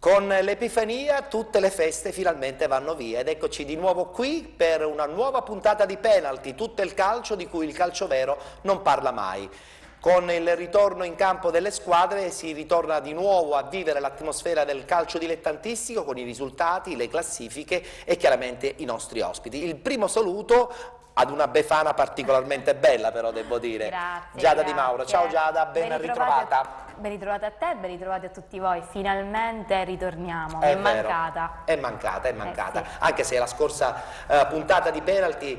Con l'Epifania tutte le feste finalmente vanno via ed eccoci di nuovo qui per una nuova puntata di Penalty, tutto il calcio di cui il calcio vero non parla mai. Con il ritorno in campo delle squadre si ritorna di nuovo a vivere l'atmosfera del calcio dilettantistico con i risultati, le classifiche e chiaramente i nostri ospiti. Il primo saluto ad una Befana particolarmente bella però devo dire, Grazie, Giada grazie. Di Mauro. Ciao Giada, ben ritrovata. Ben ritrovata a te, ben ritrovati a tutti voi, finalmente ritorniamo, È è vero, mancata. È mancata, Sì. anche se la scorsa puntata di Penalty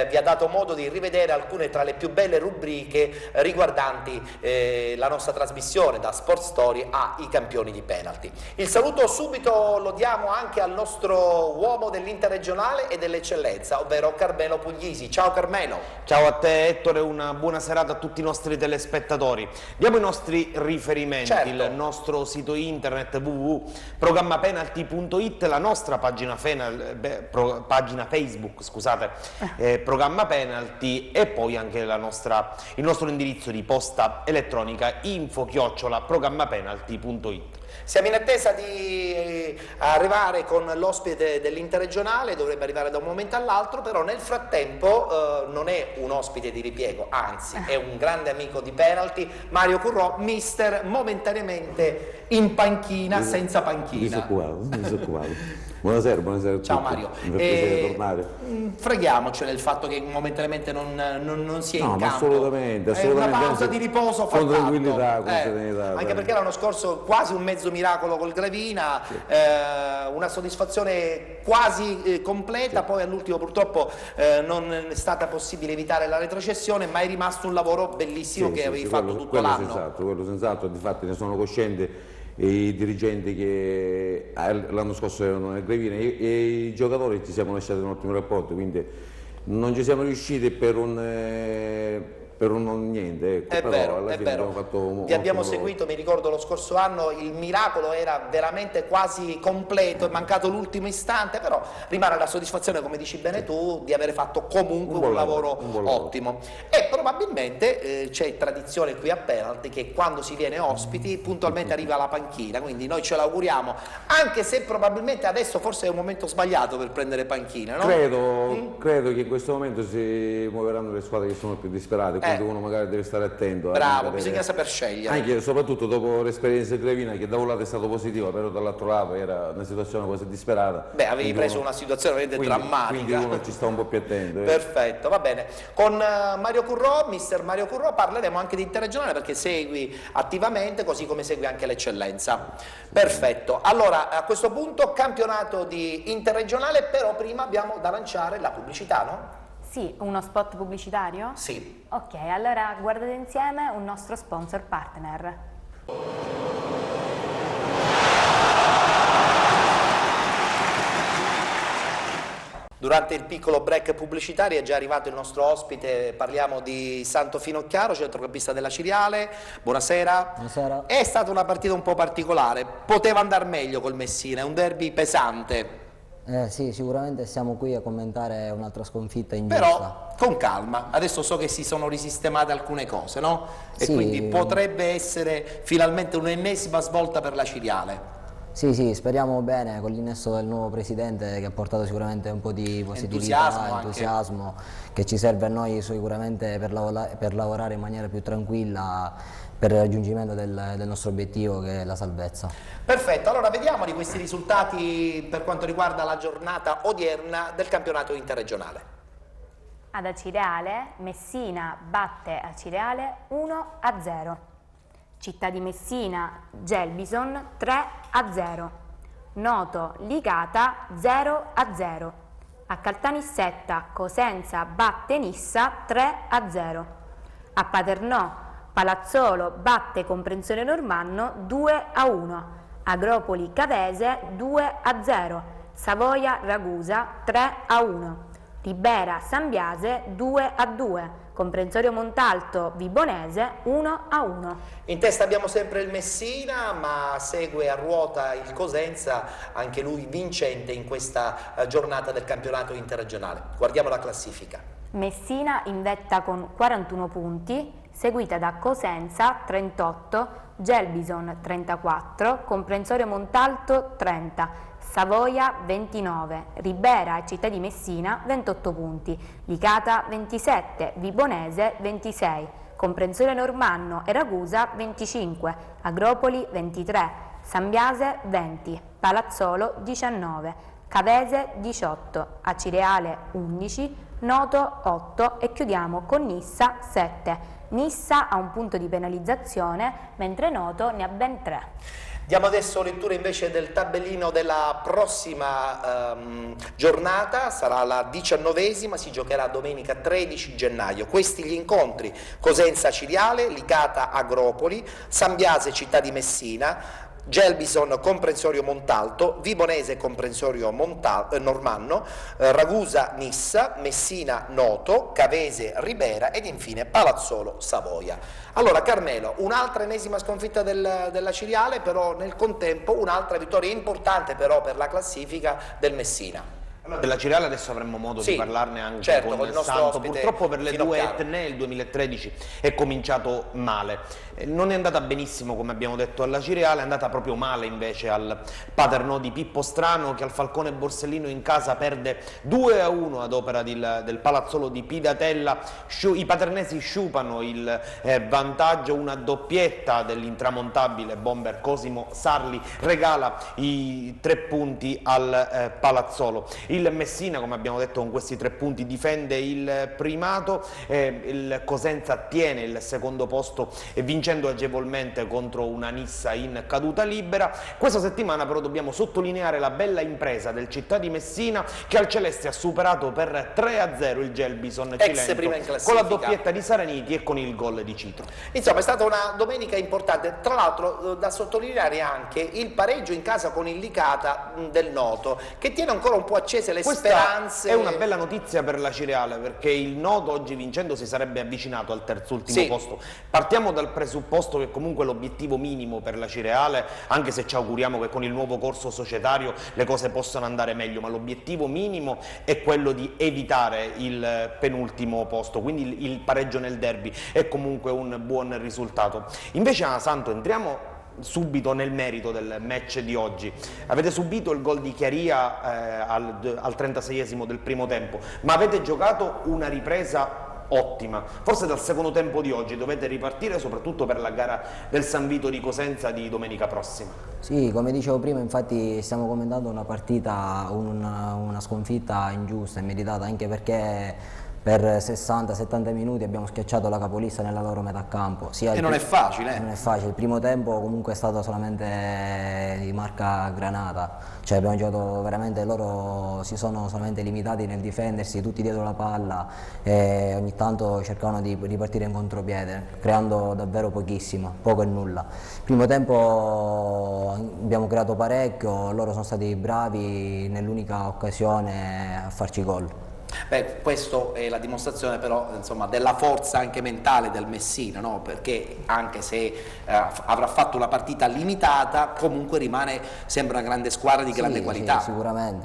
vi ha dato modo di rivedere alcune tra le più belle rubriche riguardanti la nostra trasmissione da Sport Story ai campioni di Penalty. Il saluto subito lo diamo anche al nostro uomo dell'interregionale e dell'eccellenza, ovvero Carmelo Puglisi. Ciao Carmelo. Ciao a te Ettore, una buona serata a tutti i nostri telespettatori. Diamo i nostri riferimenti, Certo. Il nostro sito internet www.programmapenalty.it, la nostra pagina Facebook, scusate, Programma Penalty, e poi anche il nostro indirizzo di posta elettronica info@programmapenalty.it. Siamo in attesa di arrivare con l'ospite dell'interregionale, dovrebbe arrivare da un momento all'altro, però nel frattempo non è un ospite di ripiego, anzi è un grande amico di Penalty, Mario Currò, mister momentaneamente in panchina, senza panchina. Disoccupato. Buonasera a tutti. Ciao Mario. Mi fa piacere tornare. Freghiamocene del fatto che momentaneamente non sia in No, ma campo. assolutamente. Una pausa di riposo fa con tanto. tranquillità, con serenità. Anche perché l'anno scorso quasi un mezzo miracolo col Gravina, una soddisfazione quasi completa, poi all'ultimo purtroppo non è stata possibile evitare la retrocessione, ma è rimasto un lavoro bellissimo che avevi fatto tutto l'anno. Quello senz'altro, difatti ne sono coscienti i dirigenti che l'anno scorso erano nel Gravina e i giocatori ci siamo lasciati in ottimo rapporto, quindi non ci siamo riusciti per un niente, ecco. È Però vero, alla è fine vero. abbiamo fatto Vi abbiamo ottimo seguito, mi ricordo lo scorso anno, il miracolo era veramente quasi completo, è mancato l'ultimo istante, però rimane la soddisfazione, come dici bene tu, di avere fatto comunque un lavoro ottimo. E probabilmente c'è tradizione qui a Penalty che quando si viene ospiti puntualmente arriva la panchina, quindi noi ce l'auguriamo, anche se probabilmente adesso forse è un momento sbagliato per prendere panchina, no? Credo che in questo momento si muoveranno le squadre che sono più disperate, quindi uno magari deve stare attento. Bravo, bisogna saper scegliere. Anche soprattutto dopo l'esperienza di Gravina, che da un lato è stata positiva, però dall'altro lato era una situazione quasi disperata. Beh, avevi preso una situazione veramente drammatica. Quindi uno ci sta un po' più attento. Perfetto, va bene. Con Mario Currò, mister Mario Currò, parleremo anche di interregionale perché segui attivamente, così come segui anche l'eccellenza. Perfetto. Allora, a questo punto campionato di interregionale, però prima abbiamo da lanciare la pubblicità, no? Sì, uno spot pubblicitario? Sì. Ok, allora guardate insieme un nostro sponsor partner. Durante il piccolo break pubblicitario è già arrivato il nostro ospite, parliamo di Santo Finocchiaro, centrocampista della Ciriale. Buonasera. Buonasera. È stata una partita un po' particolare, poteva andare meglio col Messina, è un derby pesante. Sì, sicuramente siamo qui a commentare un'altra sconfitta ingiusta. Però con calma, adesso so che si sono risistemate alcune cose, no? E sì, quindi potrebbe essere finalmente un'ennesima svolta per la Ciriale. Sì, speriamo bene con l'innesto del nuovo presidente che ha portato sicuramente un po' di positività, entusiasmo che ci serve a noi sicuramente per lavorare in maniera più tranquilla per il raggiungimento del nostro obiettivo che è la salvezza. Perfetto, allora vediamo di questi risultati per quanto riguarda la giornata odierna del campionato interregionale. Ad Acireale, Messina batte Acireale 1-0. Città di Messina, Gelbison 3-0. Noto, Licata 0-0. A Caltanissetta, Cosenza batte Nissa 3-0. A Paternò, Palazzolo batte Comprensione Normanno 2-1. Agropoli Cavese 2-0. Savoia Ragusa 3-1. Ribera Sambiase 2-2. Comprensorio Montalto Vibonese 1-1. In testa abbiamo sempre il Messina, ma segue a ruota il Cosenza, anche lui vincente in questa giornata del campionato interregionale. Guardiamo la classifica. Messina in vetta con 41 punti, seguita da Cosenza 38, Gelbison 34, Comprensorio Montalto 30, Savoia 29, Ribera e Città di Messina 28 punti, Licata 27, Vibonese 26, Comprensorio Normanno e Ragusa 25, Agropoli 23, Sambiase 20, Palazzolo 19, Cavese 18, Acireale 11, Noto 8 e chiudiamo con Nissa 7. Nissa ha un punto di penalizzazione, mentre Noto ne ha ben 3. Diamo adesso lettura invece del tabellino della prossima giornata, sarà la 19ª, si giocherà domenica 13 gennaio. Questi gli incontri: Cosenza Ciriale, Licata Agropoli, Sambiase Città di Messina, Gelbison Comprensorio Montalto, Vibonese Comprensorio Normanno, Ragusa Nissa, Messina Noto, Cavese Ribera ed infine Palazzolo Savoia. Allora Carmelo, un'altra ennesima sconfitta della Ciriale, però nel contempo un'altra vittoria importante però per la classifica del Messina. Allora, della Ciriale adesso avremo modo di parlarne anche certo, con il nostro Santo. ospite Purtroppo per le due Finocchiaro. etnee il 2013 è cominciato male. Non è andata benissimo, come abbiamo detto, alla Ciriale, è andata proprio male invece al Paternò di Pippo Strano, che al Falcone Borsellino in casa perde 2-1 ad opera del Palazzolo di Pidatella. I paternesi sciupano il vantaggio, una doppietta dell'intramontabile bomber Cosimo Sarli regala i 3 punti al Palazzolo. Il Messina, come abbiamo detto, con questi 3 punti difende il primato, il Cosenza tiene il secondo posto vincendo agevolmente contro una Nissa in caduta libera. Questa settimana però dobbiamo sottolineare la bella impresa del Città di Messina, che al Celeste ha superato per 3-0 il Gelbison Cilento, prima in con classifica, la doppietta di Saraniti e con il gol di Citro. Insomma è stata una domenica importante, tra l'altro da sottolineare anche il pareggio in casa con il Licata del Noto, che tiene ancora un po' accese le Questa speranze. è una bella notizia per la Ciriale, perché il Noto oggi vincendo si sarebbe avvicinato al terzultimo posto. Partiamo dal presupposto che comunque l'obiettivo minimo per la Ciriale, anche se ci auguriamo che con il nuovo corso societario le cose possano andare meglio, ma l'obiettivo minimo è quello di evitare il penultimo posto, quindi il pareggio nel derby è comunque un buon risultato. Invece a Santo entriamo subito nel merito del match di oggi. Avete subito il gol di Chiaria al 36esimo del primo tempo, ma avete giocato una ripresa ottima. Forse dal secondo tempo di oggi dovete ripartire, soprattutto per la gara del San Vito di Cosenza di domenica prossima. Sì, come dicevo prima, infatti stiamo commentando una partita, una sconfitta ingiusta e meritata, anche perché per 60-70 minuti abbiamo schiacciato la capolista nella loro metà campo. E non è facile. Non è facile, il primo tempo comunque è stato solamente di marca granata, cioè abbiamo giocato veramente, loro si sono solamente limitati nel difendersi, tutti dietro la palla, e ogni tanto cercavano di ripartire in contropiede, creando davvero pochissimo, poco e nulla. Il primo tempo abbiamo creato parecchio, loro sono stati bravi nell'unica occasione a farci gol. Beh, questo è la dimostrazione però insomma, della forza anche mentale del Messina, no? Perché anche se avrà fatto una partita limitata, comunque rimane sempre una grande squadra di grande qualità. Sì,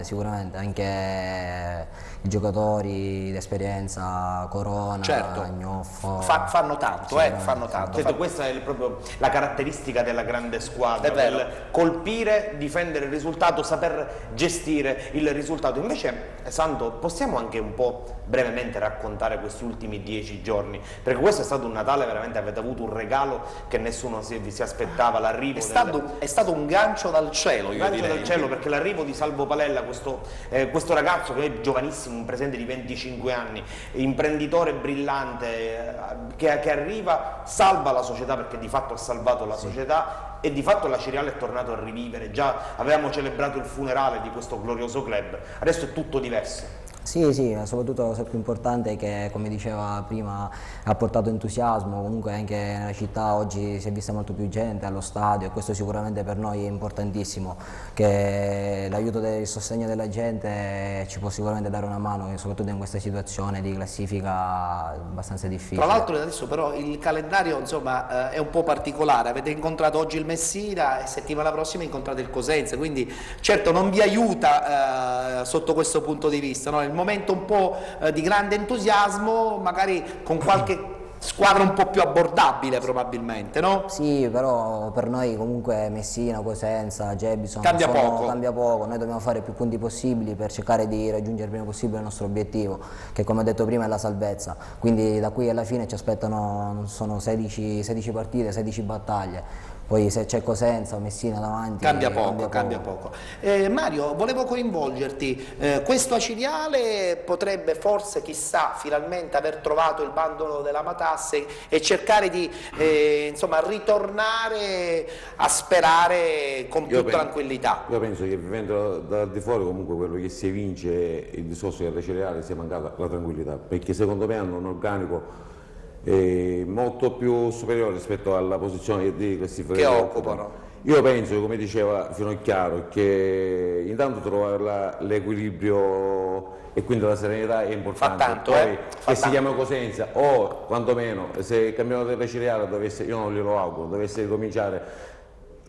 sicuramente, anche i giocatori d'esperienza, Corona, certo. Gnoffo, fanno tanto, fanno tanto. Certo, questa è proprio la caratteristica della grande squadra, è vero. del colpire, difendere il risultato, saper gestire il risultato. Invece, Santo, possiamo anche un po' brevemente raccontare questi ultimi 10 giorni, perché questo è stato un Natale, veramente avete avuto un regalo che nessuno vi si aspettava, l'arrivo è stato un gancio dal cielo, io direi. dal cielo, perché l'arrivo di Salvo Palella, questo ragazzo che è giovanissimo, un presente di 25 anni, imprenditore brillante, che arriva, salva la società, perché di fatto ha salvato la società, e di fatto la Ciriale è tornato a rivivere. Già avevamo celebrato il funerale di questo glorioso club, adesso è tutto diverso. Sì, soprattutto la cosa più importante è che, come diceva prima, ha portato entusiasmo, comunque anche nella città oggi si è vista molto più gente allo stadio, e questo sicuramente per noi è importantissimo, che l'aiuto del sostegno della gente ci può sicuramente dare una mano, soprattutto in questa situazione di classifica abbastanza difficile. Tra l'altro adesso però il calendario insomma, è un po' particolare, avete incontrato oggi il Messina e settimana prossima incontrate il Cosenza, quindi certo non vi aiuta sotto questo punto di vista, no? Il momento un po' di grande entusiasmo, magari con qualche squadra un po' più abbordabile probabilmente, no? Sì, però per noi comunque Messina, Cosenza, Jebison Cambia poco. Cambia poco, noi dobbiamo fare più punti possibili per cercare di raggiungere il prima possibile il nostro obiettivo, che come ho detto prima è la salvezza, quindi da qui alla fine ci aspettano, sono 16 partite, 16 battaglie. Poi se c'è Cosenza o Messina davanti Cambia poco. Mario, volevo coinvolgerti, questo Acireale potrebbe forse, chissà, finalmente aver trovato il bandolo della matassa e cercare di insomma, ritornare a sperare con più tranquillità. Io penso che vivendo da di fuori comunque quello che si evince il discorso che Acireale sia mancata la tranquillità, perché secondo me hanno un organico molto più superiore rispetto alla posizione di classifica che occupano. Io penso, come diceva Finocchiaro, che intanto trovare l'equilibrio e quindi la serenità è importante. Fa tanto, poi fa si chiama Cosenza o quantomeno se il campionato della Cireale dovesse, io non glielo auguro, dovesse ricominciare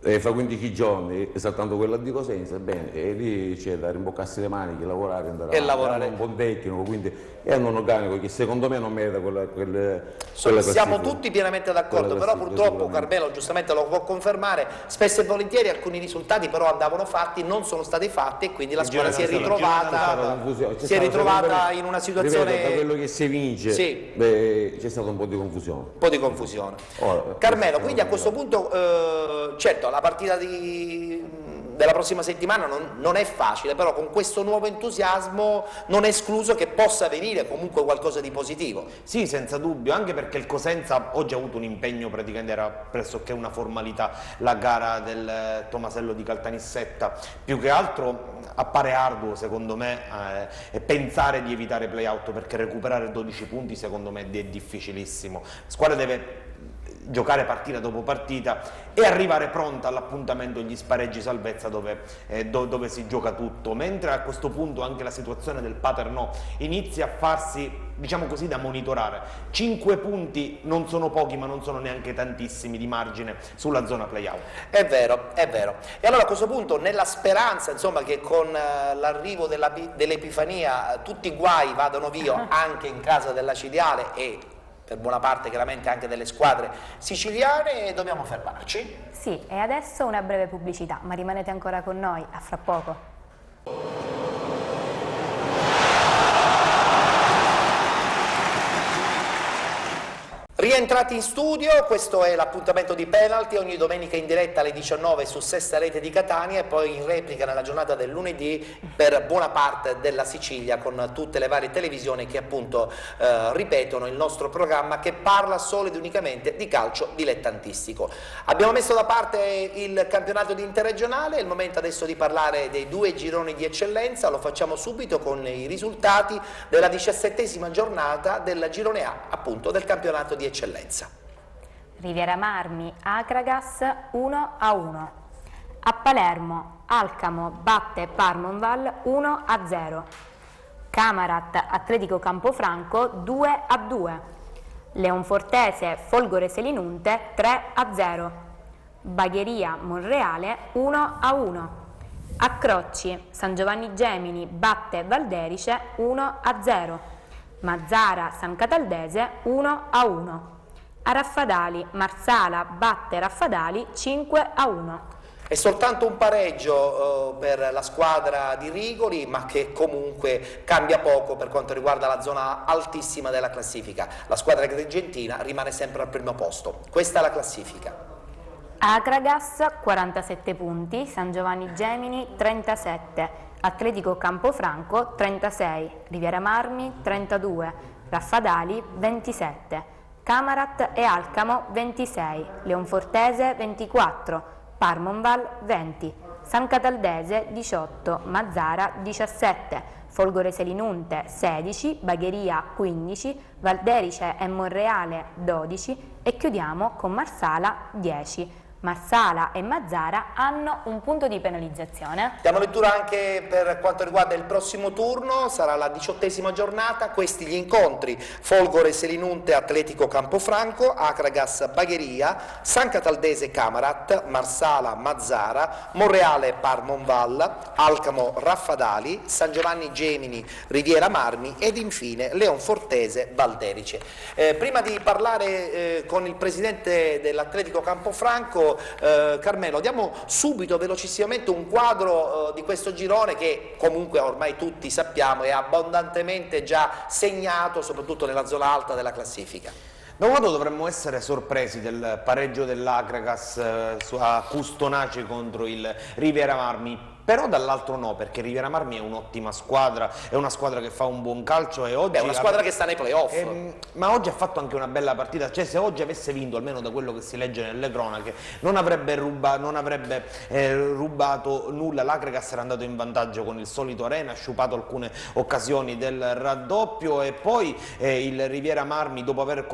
fra 15 giorni esaltando quella di Cosenza, bene, e lì c'è da rimboccarsi le maniche, lavorare, andare lavorare. Hanno un buon tecnico, quindi e hanno un organico che secondo me non merita quella siamo tutti pienamente d'accordo, però purtroppo Carmelo giustamente lo può confermare, spesso e volentieri alcuni risultati però andavano fatti, non sono stati fatti e quindi la squadra si è ritrovata in una situazione, ripeto, da quello che si vince, sì, c'è stato un po' di confusione. Carmelo, quindi a questo punto certo la partita della prossima settimana non è facile, però con questo nuovo entusiasmo non è escluso che possa venire comunque qualcosa di positivo. Sì, senza dubbio, anche perché il Cosenza oggi ha avuto un impegno, praticamente era pressoché una formalità la gara del Tomasello di Caltanissetta, più che altro appare arduo secondo me pensare di evitare play-out, perché recuperare 12 punti secondo me è difficilissimo, la squadra deve giocare partita dopo partita e arrivare pronta all'appuntamento degli spareggi salvezza dove si gioca tutto, mentre a questo punto anche la situazione del Paternò inizia a farsi, diciamo così, da monitorare. 5 punti non sono pochi ma non sono neanche tantissimi di margine sulla zona play-out. È vero, è vero. E allora a questo punto, nella speranza insomma, che con l'arrivo dell'Epifania tutti i guai vadano via anche in casa dell'Acireale e per buona parte chiaramente anche delle squadre siciliane, dobbiamo fermarci. Sì, e adesso una breve pubblicità, ma rimanete ancora con noi, a fra poco. Rientrati in studio, questo è l'appuntamento di Penalty, ogni domenica in diretta alle 19 su Sesta Rete di Catania e poi in replica nella giornata del lunedì per buona parte della Sicilia con tutte le varie televisioni che appunto ripetono il nostro programma che parla solo ed unicamente di calcio dilettantistico. Abbiamo messo da parte il campionato di interregionale, è il momento adesso di parlare dei 2 gironi di eccellenza, lo facciamo subito con i risultati della 17ª giornata del girone A, appunto del campionato di eccellenza. Riviera Marmi, Akragas 1-1. A Palermo, Alcamo batte Parmonval 1-0. Camarat, Atletico Campofranco 2-2. Leonfortese, Folgore Selinunte 3-0. Bagheria, Monreale 1-1. A Crocci, San Giovanni Gemini batte Valderice 1-0. Mazzara, San Cataldese 1-1. A Raffadali, Marsala batte Raffadali 5-1. È soltanto un pareggio per la squadra di Rigoli, ma che comunque cambia poco per quanto riguarda la zona altissima della classifica. La squadra argentina rimane sempre al primo posto. Questa è la classifica. Akragas 47 punti, San Giovanni Gemini 37. Atletico Campofranco 36, Riviera Marmi 32, Raffadali 27, Camarat e Alcamo 26, Leonfortese 24, Parmonval 20, San Cataldese 18, Mazzara 17, Folgore Selinunte 16, Bagheria 15, Valderice e Monreale 12 e chiudiamo con Marsala 10. Marsala e Mazzara hanno un punto di penalizzazione. Diamo lettura anche per quanto riguarda il prossimo turno, sarà la 18ª giornata, questi gli incontri: Folgore Selinunte Atletico Campofranco, Acragas Bagheria, San Cataldese Camarat, Marsala Mazzara, Monreale Parmonval, Alcamo Raffadali, San Giovanni Gemini Riviera Marmi ed infine Leonfortese Valderice. Prima di parlare con il presidente dell'Atletico Campofranco, Carmelo, diamo subito velocissimamente un quadro di questo girone che comunque ormai tutti sappiamo è abbondantemente già segnato soprattutto nella zona alta della classifica. Da un lato dovremmo essere sorpresi del pareggio dell'Acragas a Custonaci contro il Riviera Marmi, però dall'altro no, perché Riviera Marmi è un'ottima squadra, è una squadra che fa un buon calcio e oggi... È una squadra che sta nei playoff. Ma oggi ha fatto anche una bella partita, cioè se oggi avesse vinto, almeno da quello che si legge nelle cronache, non avrebbe rubato nulla. L'Acragas era andato in vantaggio con il solito Arena, ha sciupato alcune occasioni del raddoppio e poi il Riviera Marmi, dopo aver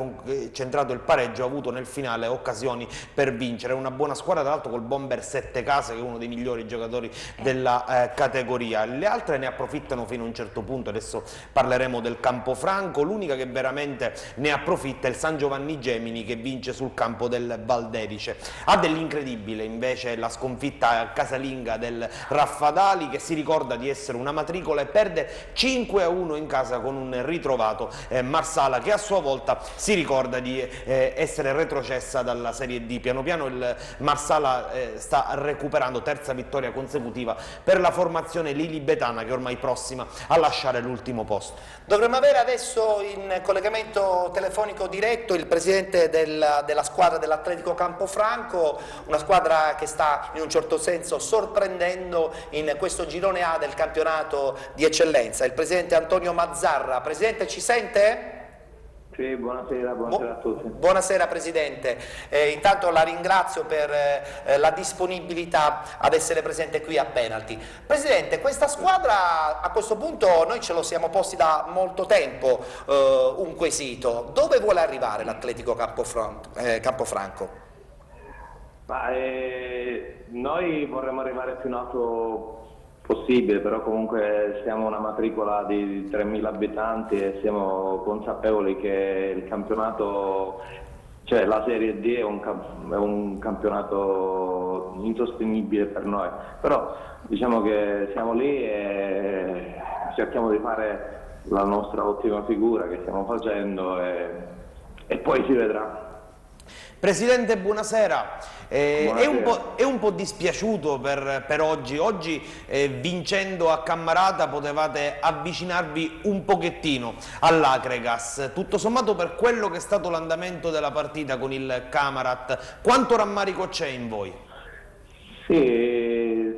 centrato il pareggio, ha avuto nel finale occasioni per vincere. È una buona squadra, tra l'altro col bomber Sette Case, che è uno dei migliori giocatori della categoria. Le altre ne approfittano fino a un certo punto, adesso parleremo del Campofranco. L'unica che veramente ne approfitta è il San Giovanni Gemini, che vince sul campo del Valderice. Ha dell'incredibile invece la sconfitta casalinga del Raffadali, che si ricorda di essere una matricola e perde 5-1 in casa con un ritrovato Marsala, che a sua volta si ricorda di essere retrocessa dalla Serie D. Piano piano il Marsala sta recuperando, terza vittoria consecutiva per la formazione lilibetana, che è ormai prossima a lasciare l'ultimo posto. Dovremmo avere adesso in collegamento telefonico diretto il presidente della squadra dell'Atletico Campofranco, una squadra che sta in un certo senso sorprendendo in questo girone A del campionato di eccellenza, il presidente Antonio Mazzarra. Presidente, ci sente? Sì, buonasera a tutti. Buonasera Presidente, intanto la ringrazio per la disponibilità ad essere presente qui a Penalty. Presidente, questa squadra a questo punto noi ce lo siamo posti da molto tempo un quesito: dove vuole arrivare l'Atletico Campofranco? Noi vorremmo arrivare più in alto possibile, però comunque siamo una matricola di 3.000 abitanti e siamo consapevoli che il campionato, cioè la Serie D è un campionato insostenibile per noi, però diciamo che siamo lì e cerchiamo di fare la nostra ottima figura che stiamo facendo e poi si vedrà. Presidente, buonasera. È un po' dispiaciuto per oggi. Oggi vincendo a Cammarata potevate avvicinarvi un pochettino all'Acragas. Tutto sommato, per quello che è stato l'andamento della partita con il Camarat, quanto rammarico c'è in voi? Sì,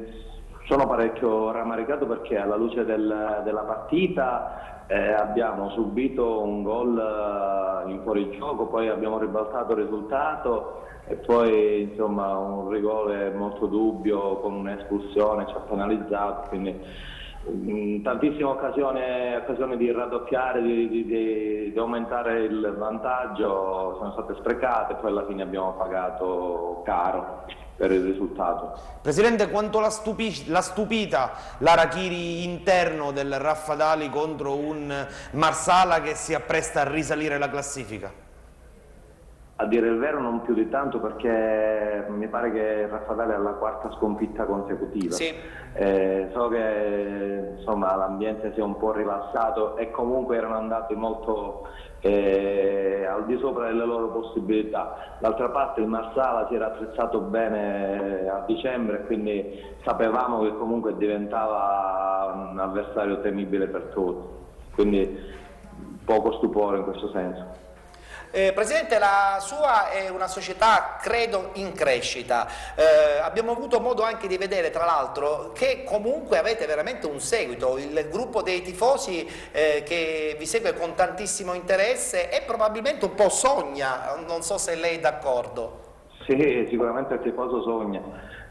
sono parecchio rammaricato perché alla luce della partita abbiamo subito un gol in fuorigioco, poi abbiamo ribaltato il risultato e poi insomma un rigore molto dubbio con un'espulsione ci ha penalizzato, quindi tantissime occasioni di raddoppiare, di aumentare il vantaggio sono state sprecate e poi alla fine abbiamo pagato caro per il risultato. Presidente, quanto l'ha stupita l'Arachiri interno del Raffadali contro un Marsala che si appresta a risalire la classifica? A dire il vero non più di tanto, perché mi pare che Raffadali è alla quarta sconfitta consecutiva. Sì. So che insomma l'ambiente si è un po' rilassato e comunque erano andati molto al di sopra delle loro possibilità. D'altra parte il Marsala si era attrezzato bene a dicembre, quindi sapevamo che comunque diventava un avversario temibile per tutti, quindi poco stupore in questo senso. Presidente, la sua è una società credo in crescita, abbiamo avuto modo anche di vedere tra l'altro che comunque avete veramente un seguito, il gruppo dei tifosi che vi segue con tantissimo interesse e probabilmente un po' sogna, non so se lei è d'accordo. Sì, sicuramente il tifoso sogna.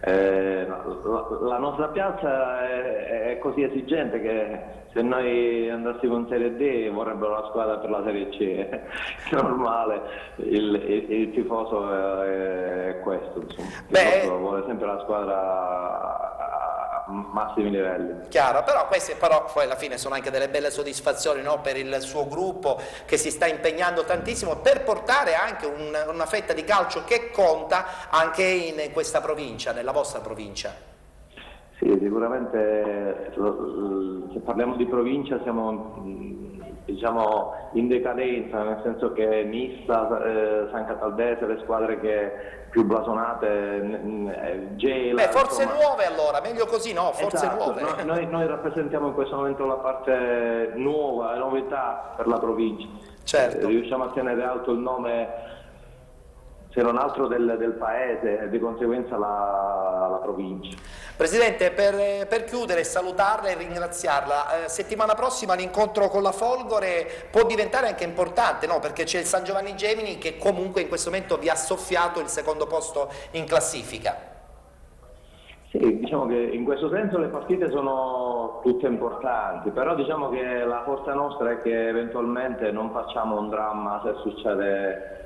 La nostra piazza è così esigente che se noi andassimo in Serie D vorrebbero la squadra per la Serie C, è normale, il tifoso è questo, insomma. Il tifoso vuole sempre la squadra a massimi livelli. Chiaro, però queste poi alla fine sono anche delle belle soddisfazioni, no? Per il suo gruppo che si sta impegnando tantissimo per portare anche una fetta di calcio che conta anche in questa provincia, nella vostra provincia. Sì, sicuramente se parliamo di provincia siamo diciamo in decadenza, nel senso che Nissa, San Cataldese, le squadre che più blasonate, Gela... forze insomma. nuove allora, meglio così, no? Forze Esatto, nuove. Noi rappresentiamo in questo momento la parte nuova, la novità per la provincia. Certo. Riusciamo a tenere alto il nome, se non altro del paese, e di conseguenza la provincia. Presidente, per chiudere, salutarla e ringraziarla, settimana prossima l'incontro con la Folgore può diventare anche importante, no? Perché c'è il San Giovanni Gemini che comunque in questo momento vi ha soffiato il secondo posto in classifica. Sì, diciamo che in questo senso le partite sono tutte importanti, però diciamo che la forza nostra è che eventualmente non facciamo un dramma se succede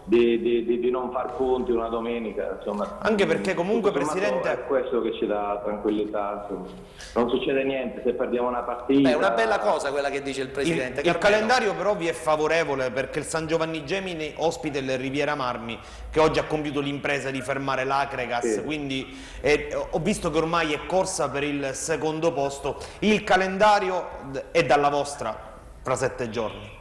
di non far punti una domenica, insomma. Anche perché comunque, Presidente, è questo che ci dà tranquillità, insomma. Non succede niente se perdiamo una partita. È una bella cosa quella che dice il Presidente. il calendario però vi è favorevole, perché il San Giovanni Gemini ospita il Riviera Marmi, che oggi ha compiuto l'impresa di fermare l'Acregas, sì. Quindi ho visto che ormai è corsa per il secondo posto. Il calendario è dalla vostra fra 7 giorni.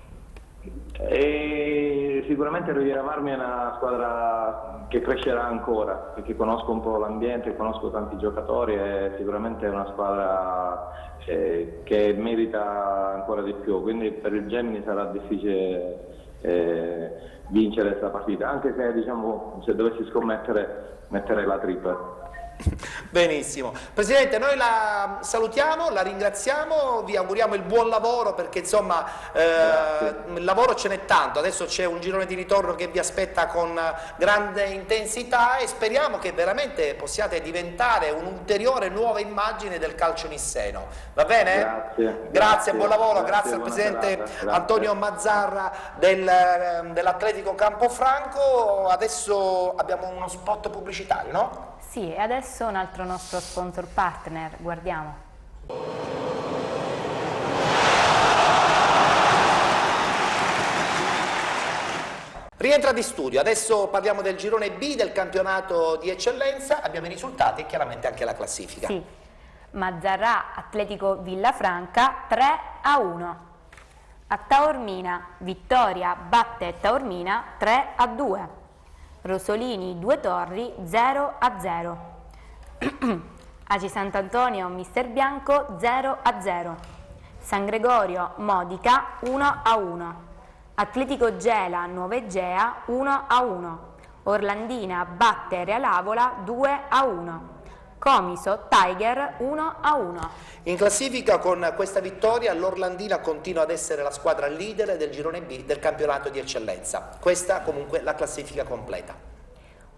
E sicuramente Riviera Marmi è una squadra che crescerà ancora, perché conosco un po' l'ambiente, conosco tanti giocatori e sicuramente è una squadra che merita ancora di più, quindi per il Gemini sarà difficile vincere questa partita, anche se diciamo se dovessi scommettere metterei la tripla. Benissimo. Presidente, noi la salutiamo, la ringraziamo, vi auguriamo il buon lavoro perché insomma il lavoro ce n'è tanto, adesso c'è un girone di ritorno che vi aspetta con grande intensità e speriamo che veramente possiate diventare un'ulteriore nuova immagine del calcio nisseno. Va bene? Grazie, buon lavoro, grazie al Presidente Antonio Mazzarra dell'Atletico Campofranco. Adesso abbiamo uno spot pubblicitario, no? Sì, e adesso un altro nostro sponsor partner, guardiamo. Rientra di studio, adesso parliamo del girone B del campionato di eccellenza, abbiamo i risultati e chiaramente anche la classifica. Sì, Mazzarra Atletico Villafranca 3-1. A Taormina Vittoria batte Taormina 3-2. Rosolini Due Torri 0-0. Aci Sant'Antonio Mister Bianco 0-0. San Gregorio Modica 1-1. Atletico Gela Nuova Egea 1-1. Orlandina batte Real Avola 2-1. Comiso Tiger 1-1. In classifica con questa vittoria l'Orlandina continua ad essere la squadra leader del girone B del campionato di eccellenza. Questa comunque la classifica completa.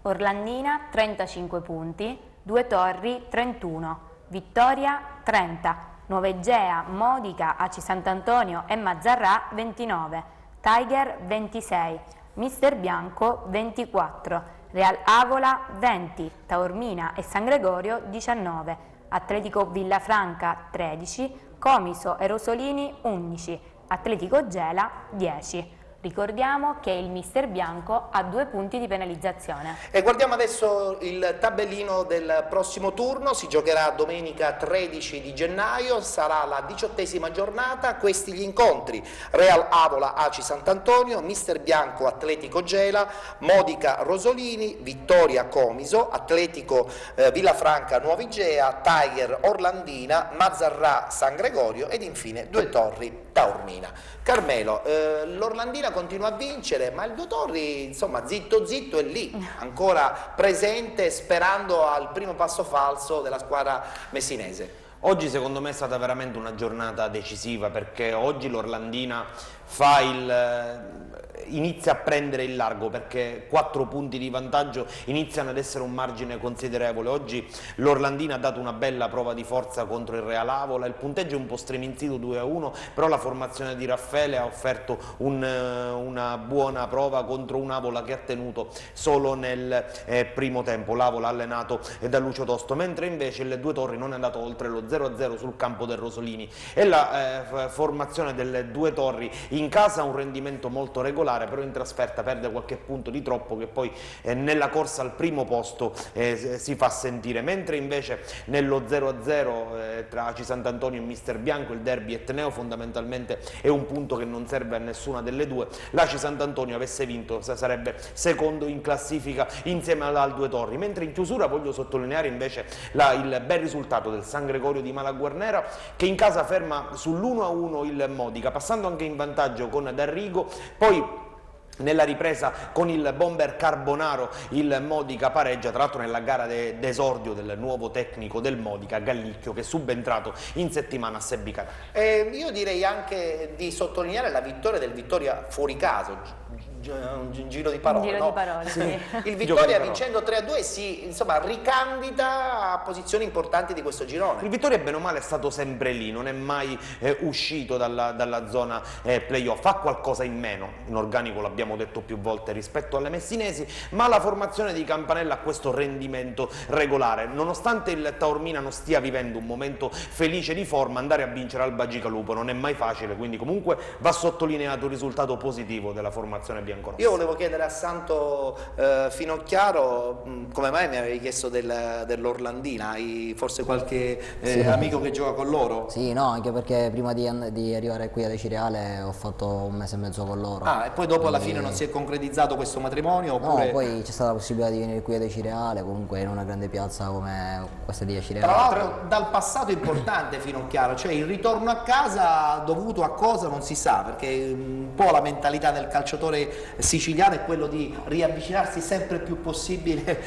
Orlandina 35 punti, Due Torri 31, Vittoria 30, Nuova Egea, Modica, Aci Sant'Antonio e Mazzarra 29, Tiger 26, Mister Bianco 24, Real Avola 20, Taormina e San Gregorio 19, Atletico Villafranca 13, Comiso e Rosolini 11, Atletico Gela 10. Ricordiamo che il Mister Bianco ha 2 punti di penalizzazione. E guardiamo adesso il tabellino del prossimo turno, si giocherà domenica 13 di gennaio, sarà la 18ª giornata, questi gli incontri: Real Avola Aci Sant'Antonio, Mister Bianco Atletico Gela, Modica Rosolini, Vittoria Comiso, Atletico Villafranca Nuova Igea, Tiger Orlandina, Mazzarra San Gregorio ed infine Due Torri Taormina. Carmelo, l'Orlandina continua a vincere, ma il Due Torri, insomma, zitto zitto è lì, ancora presente, sperando al primo passo falso della squadra messinese. Oggi secondo me è stata veramente una giornata decisiva, perché oggi l'Orlandina inizia a prendere il largo, perché 4 punti di vantaggio iniziano ad essere un margine considerevole. Oggi l'Orlandina ha dato una bella prova di forza contro il Real Avola, il punteggio è un po' striminzito 2-1, però la formazione di Raffaele ha offerto una buona prova contro un Avola che ha tenuto solo nel primo tempo, l'Avola allenato da Lucio Tosto, mentre invece il Due Torri non è andato oltre lo 0-0 sul campo del Rosolini, e la formazione delle Due Torri in casa ha un rendimento molto regolare, però in trasferta perde qualche punto di troppo, che poi nella corsa al primo posto si fa sentire, mentre invece nello 0-0 tra Aci Sant'Antonio e Mister Bianco, il derby etneo, fondamentalmente è un punto che non serve a nessuna delle due. L'Aci Sant'Antonio avesse vinto sarebbe secondo in classifica insieme al Due Torri, mentre in chiusura voglio sottolineare invece il bel risultato del San Gregorio di Malaguarnera, che in casa ferma sull'1-1 il Modica, passando anche in vantaggio con D'Arrigo. Poi nella ripresa con il bomber Carbonaro il Modica pareggia, tra l'altro nella gara d'esordio del nuovo tecnico del Modica, Gallicchio, che è subentrato in settimana a Sebbi Catania. Io direi anche di sottolineare la vittoria del Vittoria fuori caso, un giro di parole, Un giro no? di parole, sì. Il Vittoria vincendo 3-2 si ricandida a posizioni importanti di questo girone. Il Vittoria bene o male è stato sempre lì, non è mai uscito dalla zona playoff, ha qualcosa in meno, in organico l'abbiamo detto più volte, rispetto alle messinesi, ma la formazione di Campanella ha questo rendimento regolare. Nonostante il Taormina non stia vivendo un momento felice di forma, andare a vincere al Bagicalupo non è mai facile, quindi comunque va sottolineato il risultato positivo della formazione biancorossa. Io volevo chiedere a Santo Finocchiaro come mai mi avevi chiesto dell'Orlandina, hai forse qualche amico che gioca con loro? Sì, no, anche perché prima di arrivare qui ad Cireale ho fatto 1 mese e mezzo con loro. Ah, e poi dopo alla fine non si è concretizzato questo matrimonio? Oppure... No, poi c'è stata la possibilità di venire qui ad Cireale, comunque in una grande piazza come questa di Cireale. Tra l'altro dal passato importante Finocchiaro, cioè il ritorno a casa dovuto a cosa non si sa, perché un po' la mentalità del calciatore siciliano è quello di riavvicinarsi sempre più possibile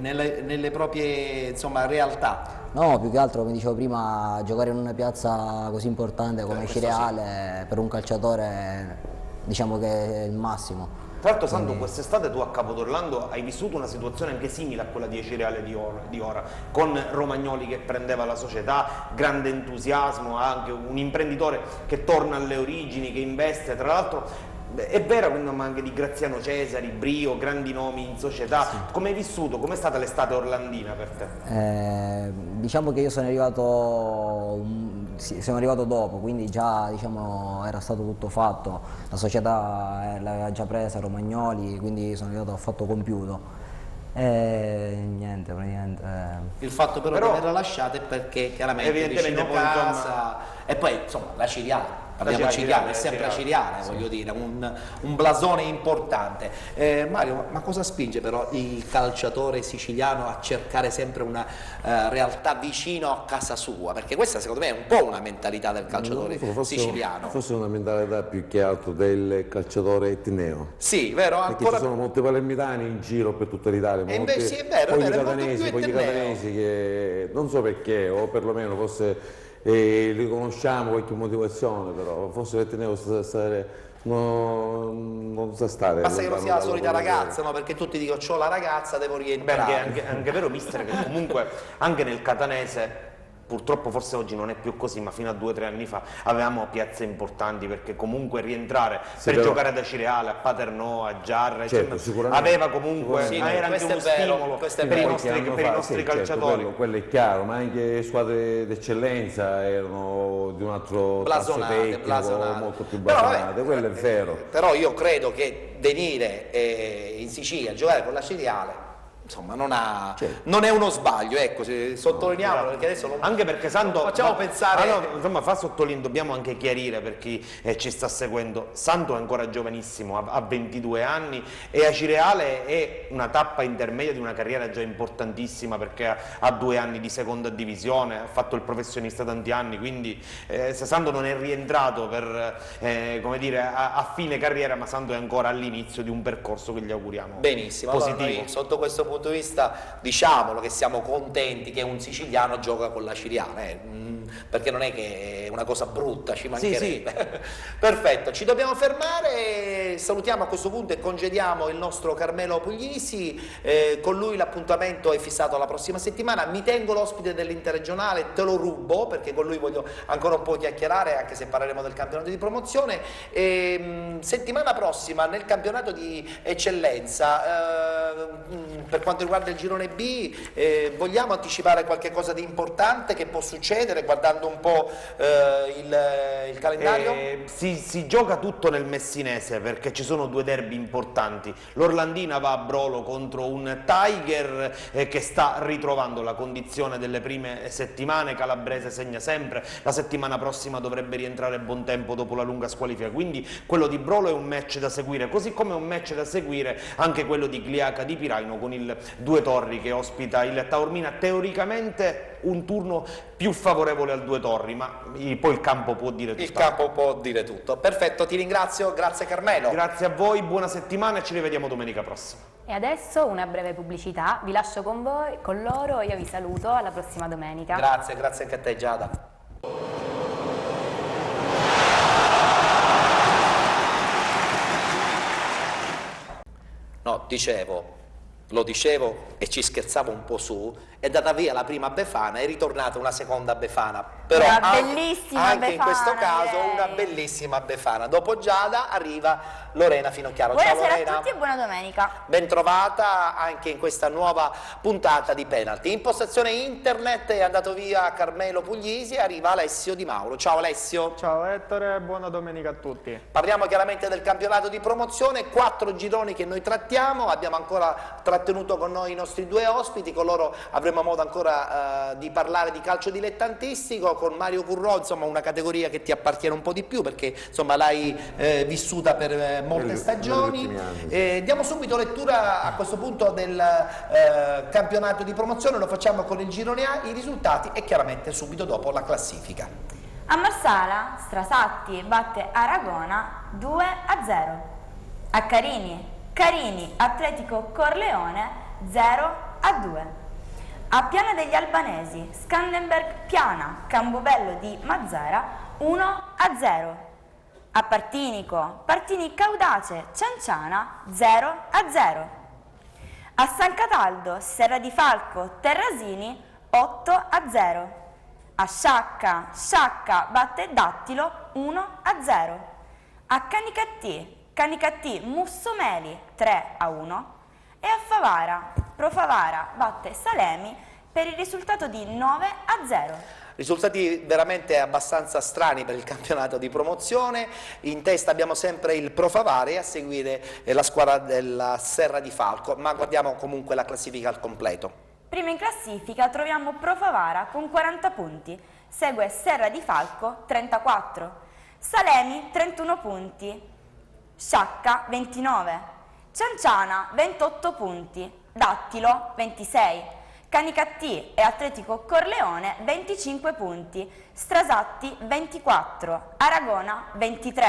nelle proprie realtà. No, più che altro, come dicevo prima, giocare in una piazza così importante come Cireale per un calciatore diciamo che è il massimo. Tra l'altro Sandro, quest'estate tu a Capodorlando hai vissuto una situazione anche simile a quella di Cireale di ora, con Romagnoli che prendeva la società, grande entusiasmo, anche un imprenditore che torna alle origini, che investe, tra l'altro è vero, ma anche di Graziano Cesari, Brio, grandi nomi in società. Sì. Come hai vissuto? Com'è stata l'estate orlandina per te? Diciamo che io sono arrivato dopo, quindi già era stato tutto fatto, la società l'aveva già presa Romagnoli, quindi sono arrivato a fatto compiuto. Niente, praticamente. Il fatto però di averla lasciata è perché chiaramente vicino casa e poi insomma la Cireale. Parliamoci chiaro, è sempre Cireale, voglio dire, un blasone importante. Mario, ma cosa spinge però il calciatore siciliano a cercare sempre una realtà vicino a casa sua? Perché questa secondo me è un po' una mentalità del calciatore siciliano. Forse è una mentalità più che altro del calciatore etneo. Sì, vero? Perché ci sono molti palermitani in giro per tutta l'Italia. E invece sì, è vero, poi i catanesi che non so perché, o perlomeno forse li conosciamo qualche motivazione, però forse l'Etneo non sa stare. Basta che non sia la solita ragazza, no? Perché tutti dicono c'ho la ragazza, devo rientrare. Beh, anche vero, mister, che comunque anche nel catanese, purtroppo forse oggi non è più così, ma fino a 2 o 3 anni fa avevamo piazze importanti, perché comunque rientrare per giocare da Cireale, a Paternò, a Giarra, certo, aveva comunque era anche uno stimolo per i nostri calciatori. Certo, quello è chiaro, ma anche squadre d'eccellenza erano di un altro tasso tecnico, molto più blasonate, quello è vero. Però io credo che venire in Sicilia a giocare con la Cireale insomma non è uno sbaglio, ecco, sottolineiamolo, perché adesso anche perché Santo facciamo pensare insomma dobbiamo anche chiarire per chi ci sta seguendo, Santo è ancora giovanissimo, ha 22 anni e a Cireale è una tappa intermedia di una carriera già importantissima, perché ha 2 anni di seconda divisione, ha fatto il professionista tanti anni, quindi Santo non è rientrato per come dire a fine carriera, ma Santo è ancora all'inizio di un percorso che gli auguriamo benissimo. positivo. Allora noi, sotto questo punto punto di vista, diciamolo, che siamo contenti che un siciliano gioca con la Ciriana, perché non è che è una cosa brutta, ci mancherebbe. Sì. Perfetto, ci dobbiamo fermare, salutiamo a questo punto e congediamo il nostro Carmelo Puglisi, con lui l'appuntamento è fissato alla prossima settimana, mi tengo l'ospite dell'interregionale, te lo rubo perché con lui voglio ancora un po' chiacchierare, anche se parleremo del campionato di promozione. Settimana prossima nel campionato di eccellenza, per quanto riguarda il girone B, vogliamo anticipare qualche cosa di importante che può succedere guardando un po' il calendario? Si gioca tutto nel messinese perché ci sono due derby importanti. L'Orlandina va a Brolo contro un Tiger che sta ritrovando la condizione delle prime settimane, Calabrese segna sempre, la settimana prossima dovrebbe rientrare Bontempo dopo la lunga squalifica, quindi quello di Brolo è un match da seguire, così come è un match da seguire anche quello di Gliaca di Piraino con il Due Torri che ospita il Taormina, teoricamente un turno più favorevole al Due Torri, ma poi il campo può dire tutto. Il campo può dire tutto. Perfetto, ti ringrazio, grazie Carmelo. Grazie a voi, buona settimana e ci rivediamo domenica prossima. E adesso una breve pubblicità, vi lascio con voi, con loro, io vi saluto, alla prossima domenica. Grazie anche a te Giada. No, lo dicevo e ci scherzavo un po' su, è data via la prima Befana, è ritornata una seconda Befana, però una bellissima anche Befana, in questo caso direi. una bellissima Befana. Dopo Giada arriva Lorena Finocchiaro. Buonasera Ciao Lorena. a tutti e buona domenica. Ben trovata anche in questa nuova puntata di Penalty. In postazione internet è andato via Carmelo Puglisi e arriva Alessio Di Mauro. Ciao Alessio. Ciao Ettore, buona domenica a tutti. Parliamo chiaramente del campionato di promozione, 4 gironi che noi trattiamo, abbiamo ancora trattenuto con noi i nostri due ospiti, con loro avremo modo ancora di parlare di calcio dilettantistico, con Mario Currò, insomma una categoria che ti appartiene un po' di più perché insomma l'hai vissuta per molte stagioni. Diamo subito lettura a questo punto del campionato di promozione, lo facciamo con il girone A, i risultati e chiaramente subito dopo la classifica. A Marsala, Strasatti batte Aragona 2-0. A Carini, Atletico Corleone 0-2. A Piana degli Albanesi, Scandenberg Piana, Cambobello di Mazzara 1-0. A Partini Caudace Cianciana 0-0. A San Cataldo, Serra di Falco Terrasini 8-0. A Sciacca batte Dattilo 1-0. A Canicattì Mussomeli 3-1. E a Favara, Profavara batte Salemi per il risultato di 9-0. Risultati veramente abbastanza strani per il campionato di promozione, in testa abbiamo sempre il Profavara e a seguire la squadra della Serra di Falco, ma guardiamo comunque la classifica al completo. Prima in classifica troviamo Profavara con 40 punti, segue Serra di Falco 34, Salemi 31 punti, Sciacca 29, Cianciana 28 punti, Dattilo 26, Canicattì e Atletico Corleone 25 punti, Strasatti 24, Aragona 23,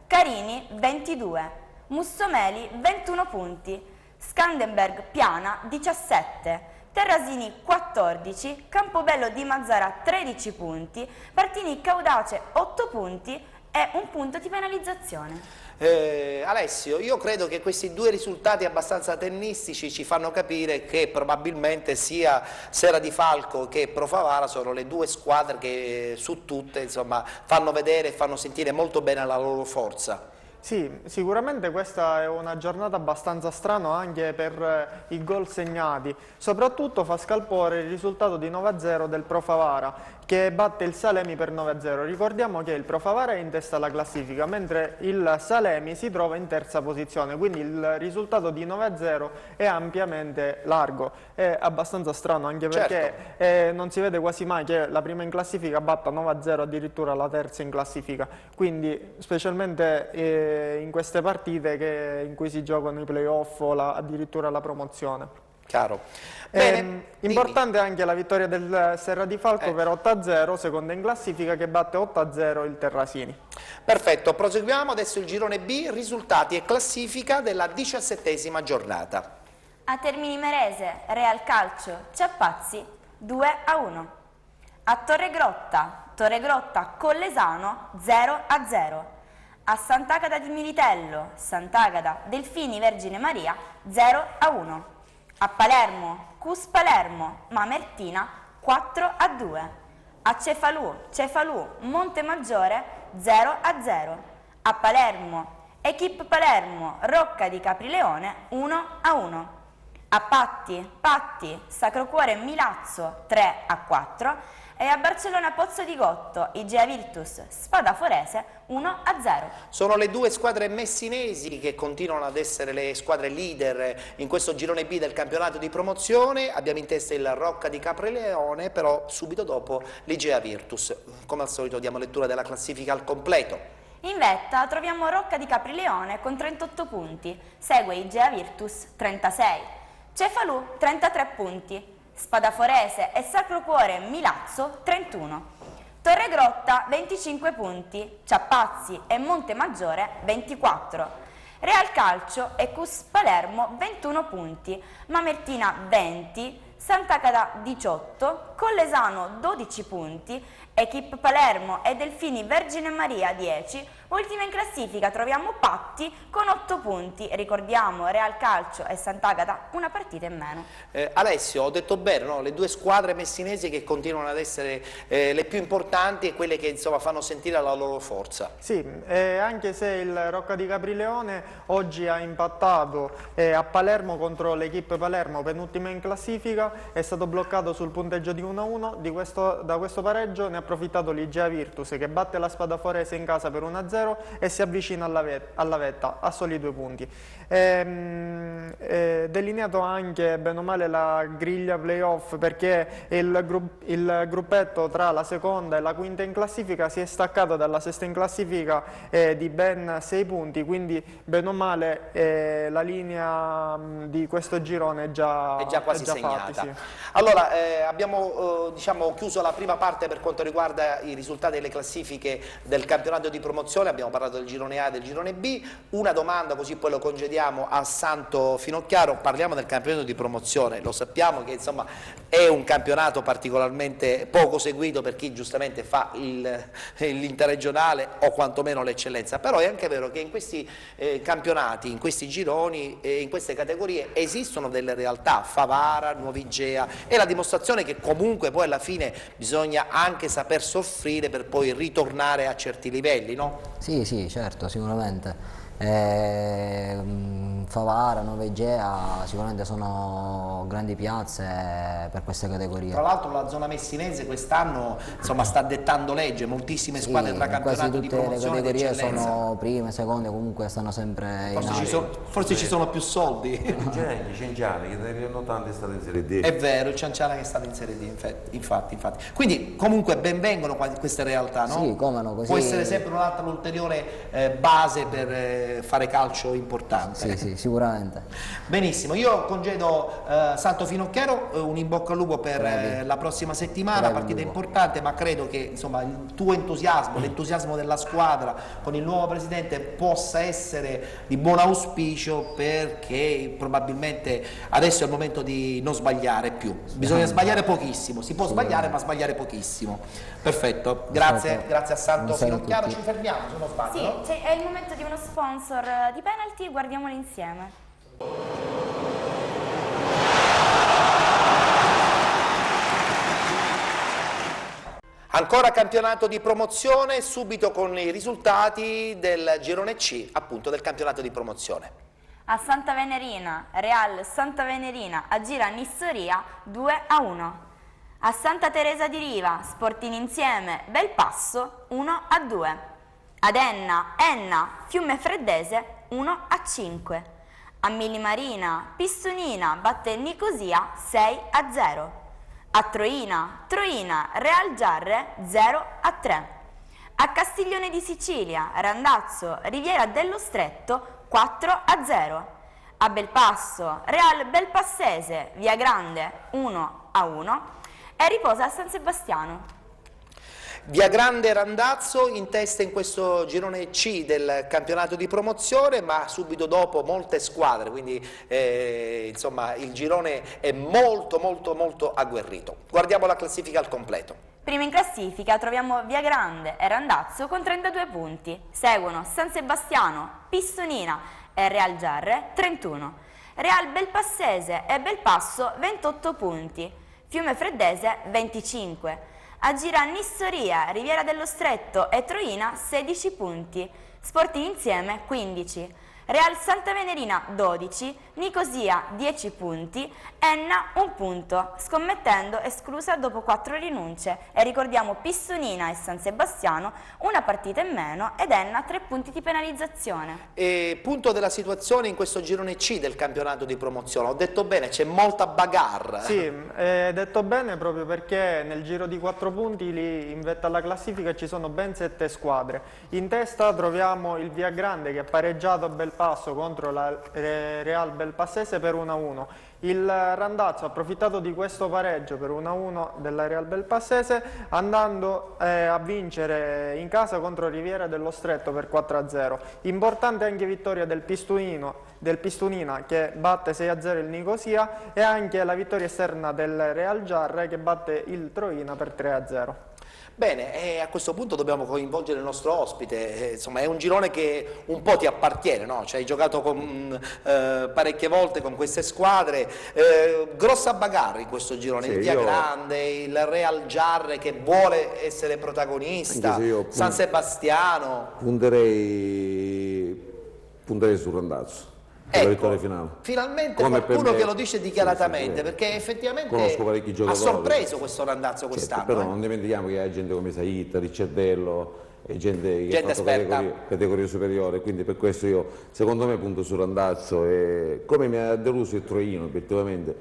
Carini 22, Mussomeli 21 punti, Scandenberg Piana 17, Terrasini 14, Campobello di Mazzara 13 punti, Partini Caudace 8 punti e un punto di penalizzazione. Alessio, io credo che questi due risultati abbastanza tennistici ci fanno capire che probabilmente sia Serra di Falco che Profavara sono le due squadre che su tutte insomma, fanno vedere e fanno sentire molto bene la loro forza. Sì, sicuramente questa è una giornata abbastanza strana anche per i gol segnati, soprattutto fa scalpore il risultato di 9-0 del Profavara che batte il Salemi per 9-0. Ricordiamo che il Profavara è in testa alla classifica mentre il Salemi si trova in terza posizione, quindi il risultato di 9-0 è ampiamente largo, è abbastanza strano anche perché non si vede quasi mai che la prima in classifica batta 9-0 addirittura la terza in classifica, quindi specialmente in queste partite in cui si giocano i playoff o addirittura la promozione. Chiaro. Bene, importante anche la vittoria del Serra di Falco per 8-0, seconda in classifica, che batte 8-0 il Terrasini. Perfetto, proseguiamo adesso il girone B, risultati e classifica della 17ª giornata. A Termini Imerese, Real Calcio Ciappazzi 2-1. A Torregrotta Collesano 0-0. A Sant'Agata di Militello, Sant'Agata Delfini Vergine Maria 0-1. A Palermo, Cus Palermo Mamertina 4-2. A Cefalù Montemaggiore 0-0. A Palermo, Equip Palermo Rocca di Caprileone 1-1. A Patti Sacro Cuore Milazzo 3-4 e a Barcellona Pozzo di Gotto Igea Virtus Spadafforese 1-0. Sono le due squadre messinesi che continuano ad essere le squadre leader in questo girone B del campionato di promozione. Abbiamo in testa il Rocca di Caprileone, però subito dopo l'Igea Virtus. Come al solito diamo lettura della classifica al completo. In vetta troviamo Rocca di Caprileone con 38 punti, segue Igea Virtus 36, Cefalù 33 punti, Spadafforese e Sacro Cuore Milazzo 31, Torregrotta 25 punti, Ciappazzi e Montemaggiore 24, Real Calcio e Cus Palermo 21 punti, Mamertina 20, Sant'Agata 18, Collesano 12 punti, Equip Palermo e Delfini Vergine Maria 10, ultima in classifica troviamo Patti con 8 punti, ricordiamo Real Calcio e Sant'Agata una partita in meno. Alessio, ho detto bene, no? Le due squadre messinesi che continuano ad essere le più importanti e quelle che insomma fanno sentire la loro forza. Sì, anche se il Rocca di Caprileone oggi ha impattato a Palermo contro l'Equip Palermo, penultima in classifica, è stato bloccato sul punteggio di 1-1, da questo pareggio ne ha approfittato l'Igea Virtus che batte la Spadafforese in casa per 1-0 e si avvicina alla vetta a soli 2 punti. Delineato anche bene o male la griglia playoff, perché il gruppetto tra la seconda e la quinta in classifica si è staccato dalla sesta in classifica di ben 6 punti, quindi bene o male la linea di questo girone è già quasi segnata. Fatti, sì. Allora, abbiamo diciamo, chiuso la prima parte per quanto riguarda i risultati delle classifiche del campionato di promozione, abbiamo parlato del girone A e del girone B. Una domanda, così poi lo congediamo a Santo Finocchiaro. Parliamo del campionato di promozione, lo sappiamo che insomma è un campionato particolarmente poco seguito per chi giustamente fa l'interregionale o quantomeno l'eccellenza, però è anche vero che in questi campionati, in questi gironi e in queste categorie esistono delle realtà, Favara, Nuovigea, è la dimostrazione che comunque poi alla fine bisogna anche saper soffrire per poi ritornare a certi livelli, no? Sì, sì, certo, sicuramente. Favara, Nuovigea sicuramente sono grandi piazze per queste categorie. Tra l'altro la zona messinese quest'anno insomma sta dettando legge, moltissime squadre tra campionato di promozione quasi tutte le ed categorie sono prime, seconde, comunque stanno sempre in aria. Forse ci sono più soldi. Il Cianciale che negli anni 80 è stato in Serie D. È vero, il Cianciale che è stato in Serie D, infatti. Quindi comunque benvengono queste realtà, no? Sì, come no, così... Può essere sempre un'altra ulteriore base per fare calcio importante. Sì, sì, sicuramente. Benissimo, io congedo Santo Finocchiaro, un in bocca al lupo per la prossima settimana, partita importante, ma credo che insomma il tuo entusiasmo, l'entusiasmo della squadra con il nuovo presidente possa essere di buon auspicio, perché probabilmente adesso è il momento di non sbagliare più, bisogna sbagliare pochissimo, si può sbagliare ma sbagliare pochissimo. Perfetto, grazie a Santo Finocchiaro, ci fermiamo se non sbaglio. Sì, no? è il momento di uno sponsor di penalty, guardiamolo insieme. Ancora campionato di promozione, subito con i risultati del girone C, appunto del campionato di promozione. A Santa Venerina, Real Santa Venerina aggira Nissoria 2-1. A Santa Teresa di Riva, Sporting Insieme Belpasso 1-2. Ad Enna Fiume Freddese 1-5. A Milimarina Pistonina batte Nicosia 6-0. A Troina Real Giarre 0-3. A Castiglione di Sicilia, Randazzo Riviera dello Stretto 4-0. A Belpasso Real Belpassese Via Grande 1-1 e riposa a San Sebastiano. Via Grande e Randazzo in testa in questo girone C del campionato di promozione, ma subito dopo molte squadre, quindi insomma il girone è molto agguerrito. Guardiamo la classifica al completo. Prima in classifica troviamo Via Grande e Randazzo con 32 punti, seguono San Sebastiano, Pistonina e Real Giarre 31, Real Belpassese e Belpasso 28 punti, Fiume Freddese 25, Agira Nissoria, Riviera dello Stretto e Troina 16 punti, Sporting Insieme 15, Real Santa Venerina 12, Nicosia 10 punti, Enna 1 punto, Scommettendo esclusa dopo 4 rinunce e ricordiamo Pistonina e San Sebastiano una partita in meno ed Enna 3 punti di penalizzazione. E punto della situazione in questo girone C del campionato di promozione, ho detto bene, c'è molta bagarre. Sì, hai detto bene proprio perché nel giro di 4 punti lì in vetta alla classifica ci sono ben 7 squadre. In testa troviamo il Via Grande che ha pareggiato a Belpasso contro la Real Belpassese per 1-1. Il Randazzo ha approfittato di questo pareggio per 1-1 della Real Belpassese andando a vincere in casa contro Riviera dello Stretto per 4-0. Importante anche vittoria del Pistonina che batte 6-0 il Nicosia e anche la vittoria esterna del Real Giarre che batte il Troina per 3-0. Bene, e a questo punto dobbiamo coinvolgere il nostro ospite, insomma è un girone che un po' ti appartiene, no? Cioè, hai giocato parecchie volte con queste squadre, grossa bagarre in questo girone, sì, il Via Grande, il Real Giarre che vuole essere protagonista, San Sebastiano. Punterei sul Randazzo. Per la vittoria finale. Finalmente Come qualcuno me, che lo dice dichiaratamente, sì, perché effettivamente conosco parecchi ha giocatori. sorpreso questo Randazzo quest'anno. Certo, però non dimentichiamo che hai gente come Saita, Ricciardello e gente che ha fatto esperta. categorie superiori, quindi per questo io secondo me punto sul Randazzo e come mi ha deluso il Troino effettivamente.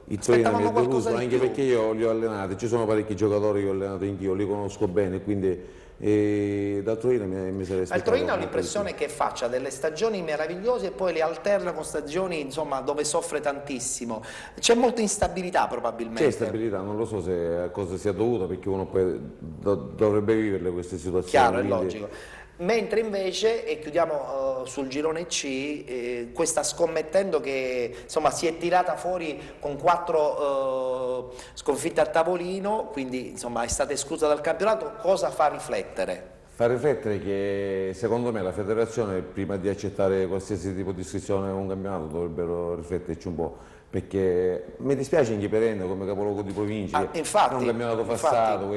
Il Troino mi ha deluso anche perché io li ho allenati, ci sono parecchi giocatori che ho allenato anch'io, li conosco bene, quindi dal Troino mi sarei aspettato. Il Troino ho l'impressione che faccia delle stagioni meravigliose e poi le alterna con stagioni insomma, dove soffre tantissimo. C'è molta instabilità probabilmente. C'è instabilità, non lo so se a cosa sia dovuta perché uno poi dovrebbe viverle queste situazioni. Chiaro, è logico. Mentre invece, e chiudiamo sul girone C, questa Scommettendo che insomma si è tirata fuori con 4 sconfitte a tavolino, quindi insomma è stata esclusa dal campionato, cosa fa riflettere? Fa riflettere che secondo me la federazione prima di accettare qualsiasi tipo di iscrizione a un campionato dovrebbero rifletterci un po'. Perché mi dispiace anche per Enna come capoluogo di provincia, infatti, è un campionato passato,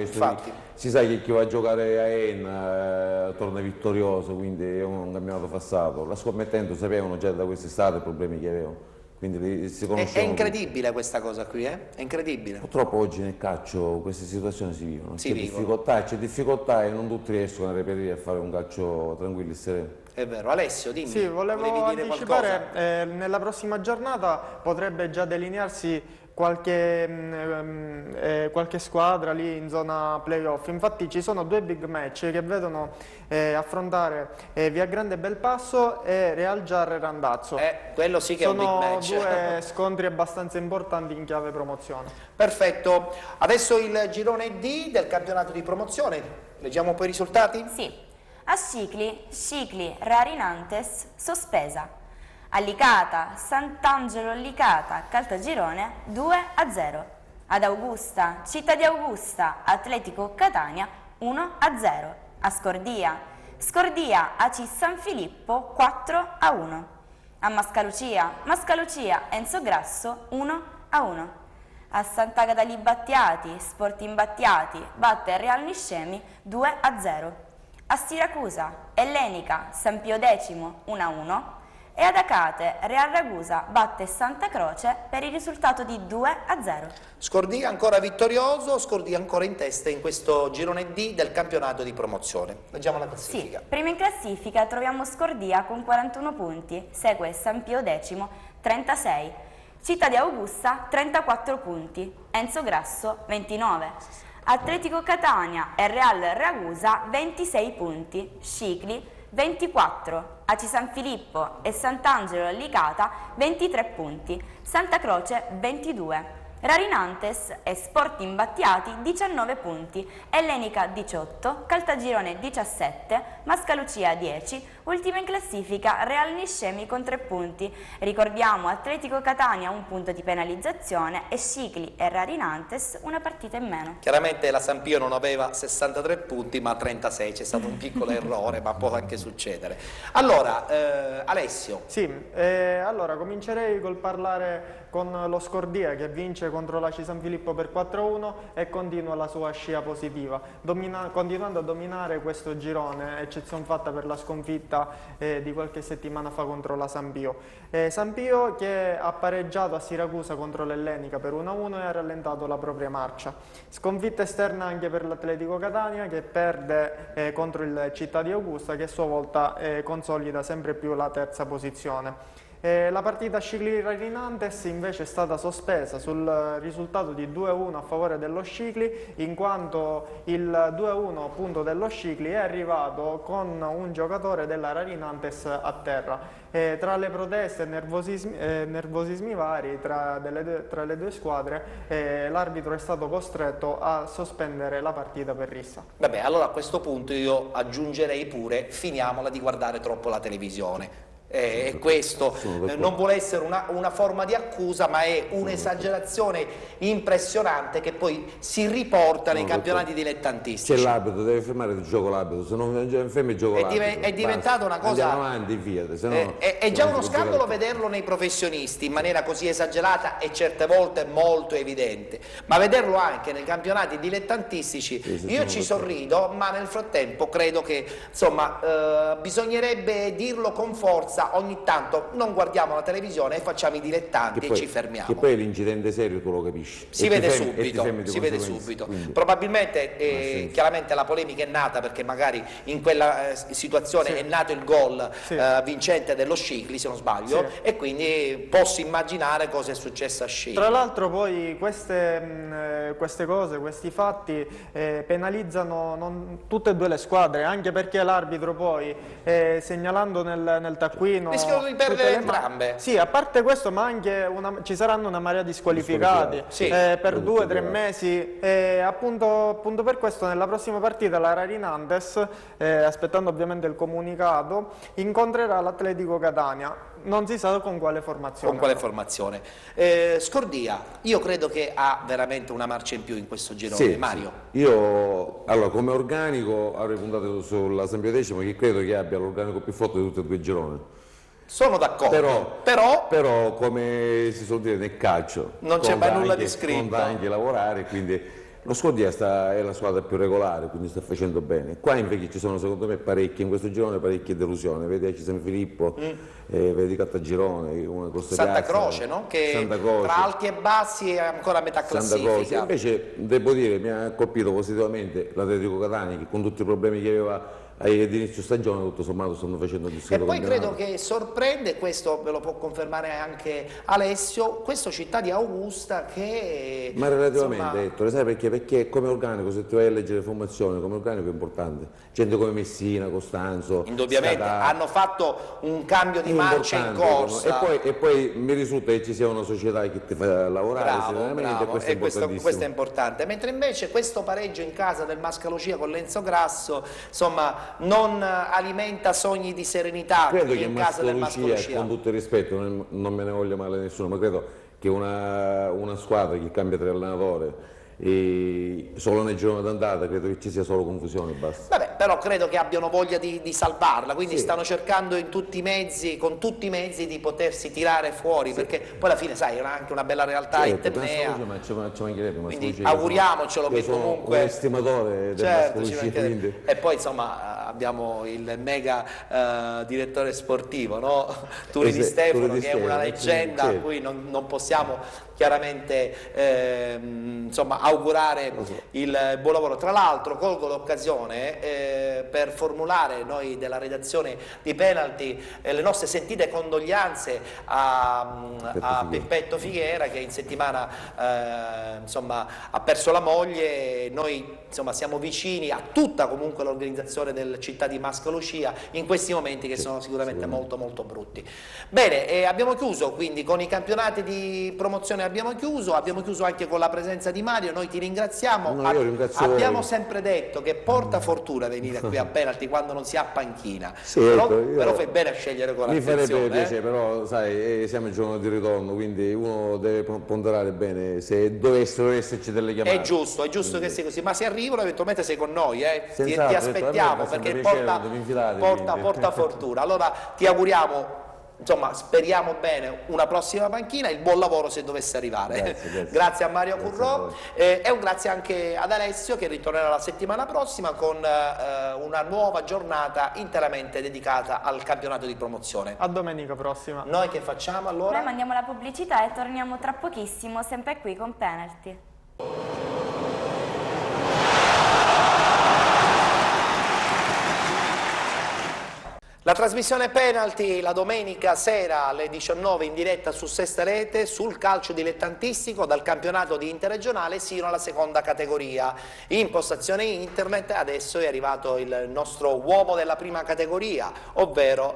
si sa che chi va a giocare a Enna torna vittorioso, quindi è un campionato passato. La Scommettendo sapevano già da quest'estate i problemi che avevano, quindi si conoscevano. È incredibile questa cosa qui, È incredibile. Purtroppo oggi nel calcio queste situazioni si vivono, c'è vivono. difficoltà e non tutti riescono a reperire a fare un calcio tranquillo e sereno. È vero. Alessio, dimmi, sì, volevo volevi dire anticipare, nella prossima giornata potrebbe già delinearsi qualche squadra lì in zona playoff. Infatti ci sono 2 big match che vedono affrontare Via Grande Belpasso e Real Giarre Randazzo. Quello sì che è un big match. Sono 2 scontri abbastanza importanti in chiave promozione. Perfetto, adesso il girone D del campionato di promozione, leggiamo un po' i risultati? Sì. A Scicli, Rearinantes, sospesa. A Licata, Sant'Angelo Licata, Caltagirone 2-0. Ad Augusta, Città di Augusta, Atletico Catania 1-0. A Scordia, AC San Filippo 4-1. A Mascalucia, Enzo Grasso 1-1. A Sant'Agata Battiati, Sporting Battiati, batte Real Niscemi 2-0. A Siracusa, Ellenica, San Pio X 1-1 e ad Acate, Real Ragusa batte Santa Croce per il risultato di 2-0. Scordia ancora vittorioso, Scordia ancora in testa in questo girone D del campionato di promozione. Leggiamo la classifica. Sì, prima in classifica troviamo Scordia con 41 punti, segue San Pio X 36, Città di Augusta 34 punti, Enzo Grasso 29. Atletico Catania e Real Ragusa 26 punti, Scicli 24, AC San Filippo e Sant'Angelo Licata 23 punti, Santa Croce 22, Rarinantes e Sporting Battiati 19 punti, Ellenica 18, Caltagirone 17, Mascalucia 10, ultima in classifica Real Niscemi con 3 punti. Ricordiamo Atletico Catania 1 punto di penalizzazione e Scicli e Rarinantes una partita in meno. Chiaramente la San Pio non aveva 63 punti ma 36, c'è stato un piccolo errore, ma può anche succedere. Allora, Alessio. Sì, allora comincerei col parlare con lo Scordia che vince contro la San Filippo per 4-1 e continua la sua scia positiva, continuando a dominare questo girone, eccezione fatta per la sconfitta di qualche settimana fa contro la San Pio. San Pio che ha pareggiato a Siracusa contro l'Ellenica per 1-1 e ha rallentato la propria marcia. Sconfitta esterna anche per l'Atletico Catania che perde contro il Città di Augusta che a sua volta consolida sempre più la terza posizione. La partita Scicli-Rarinantes invece è stata sospesa sul risultato di 2-1 a favore dello Scicli, in quanto il 2-1 appunto dello Scicli è arrivato con un giocatore della Rarinantes a terra. Tra le proteste e nervosismi vari tra le due squadre, l'arbitro è stato costretto a sospendere la partita per rissa. Vabbè, allora a questo punto io aggiungerei pure, finiamola di guardare troppo la televisione. E questo non vuole essere una forma di accusa, ma è un'esagerazione impressionante che poi si riporta nei campionati dilettantistici. C'è l'arbitro, deve fermare il gioco l'arbitro, se non fermi il gioco l'arbitro. È diventata una cosa... Andiamo avanti, via, se no, è già uno scandalo vederlo nei professionisti in maniera così esagerata e certe volte molto evidente, ma vederlo anche nei campionati dilettantistici, io ci sorrido, ma nel frattempo credo che insomma bisognerebbe dirlo con forza. Ogni tanto non guardiamo la televisione e facciamo i dilettanti e ci fermiamo. Che poi l'incidente serio tu lo capisci. Si vede subito. Quindi. Probabilmente, chiaramente la polemica è nata perché magari in quella situazione è nato il gol vincente dello Scicli, se non sbaglio, e quindi posso immaginare cosa è successo a Scicli. Tra l'altro poi queste cose, questi fatti penalizzano tutte e due le squadre, anche perché l'arbitro poi segnalando nel taccuino rischiano di perdere entrambe. Sì, a parte questo, ma anche ci saranno una marea di squalificati per 2 o 3 mesi. Appunto per questo nella prossima partita la Rarinantes, aspettando ovviamente il comunicato, incontrerà l'Atletico Catania. Non si sa con quale formazione. Scordia, io credo che ha veramente una marcia in più in questo girone. Mario. Sì. Io allora come organico avrei puntato sulla San Pio X, che credo che abbia l'organico più forte di tutti e due i gironi. Sono d'accordo, però come si suol dire nel calcio non c'è mai nulla di scritto, conta anche lavorare, quindi lo Scordia è la squadra più regolare, quindi sta facendo bene. Qua invece ci sono secondo me parecchie, in questo girone parecchie delusioni, vedi San Filippo, vedi Caltagirone, una Santa Croce, no? Che tra alti e bassi è ancora a metà classifica. Invece devo dire mi ha colpito positivamente l'Atletico Catania che con tutti i problemi che aveva all'inizio stagione tutto sommato stanno facendo il discreto campionato. Credo che sorprende, questo ve lo può confermare anche Alessio, questo Città di Augusta che... Ma relativamente, Ettore, sai perché? Perché come organico, se tu vai a leggere formazione, come organico è importante. Gente come Messina, Costanzo... Indubbiamente, hanno fatto un cambio di marcia in corsa. E poi mi risulta che ci sia una società che ti fa lavorare, bravo. Questo è importante. Mentre invece questo pareggio in casa del Mascalucia con Lenzo Grasso, insomma, non alimenta sogni di serenità in casa del Mascalucia. Con tutto il rispetto, non me ne voglio male nessuno, ma credo che una squadra che cambia tre allenatori e solo nel girone d'andata credo che ci sia solo confusione e basta. Vabbè, però credo che abbiano voglia di salvarla, quindi stanno cercando in tutti i mezzi, con tutti i mezzi di potersi tirare fuori, perché poi alla fine sai è anche una bella realtà etnea, quindi auguriamocelo che comunque un estimatore del e poi insomma abbiamo il mega direttore sportivo, no? Turi Di Stefano, che è una leggenda a cui non possiamo chiaramente insomma augurare il buon lavoro. Tra l'altro colgo l'occasione per formulare noi della redazione di Penalty le nostre sentite condoglianze a Peppetto Figuera, che in settimana insomma, ha perso la moglie. Noi insomma, siamo vicini a tutta comunque l'organizzazione del Città di Masca Lucia in questi momenti che sono sicuramente molto brutti. Bene, abbiamo chiuso quindi con i campionati di promozione, abbiamo chiuso anche con la presenza di Mario. Noi ti ringraziamo. No, io ringrazio abbiamo voi. sempre detto che porta fortuna venire qui a Penalty quando non si ha panchina, Sì, però fai bene a scegliere con mi attenzione. farebbe piacere, però sai, siamo il giorno di ritorno, quindi uno deve ponderare bene se dovessero esserci delle chiamate. È giusto che sia così, ma se arrivano eventualmente sei con noi, ti Senz'altro, aspettiamo, detto, a me perché fa sempre piacere, porta fortuna. Allora ti auguriamo, insomma, speriamo bene una prossima panchina, il buon lavoro se dovesse arrivare. Grazie a Mario Currò e un grazie anche ad Alessio, che ritornerà la settimana prossima con una nuova giornata interamente dedicata al campionato di promozione. A domenica prossima. Noi che facciamo allora? Noi mandiamo la pubblicità e torniamo tra pochissimo, sempre qui con Penalty. La trasmissione Penalty la domenica sera alle 19 in diretta su Sesta Rete sul calcio dilettantistico dal campionato di interregionale sino alla seconda categoria. In postazione internet adesso è arrivato il nostro uomo della prima categoria, ovvero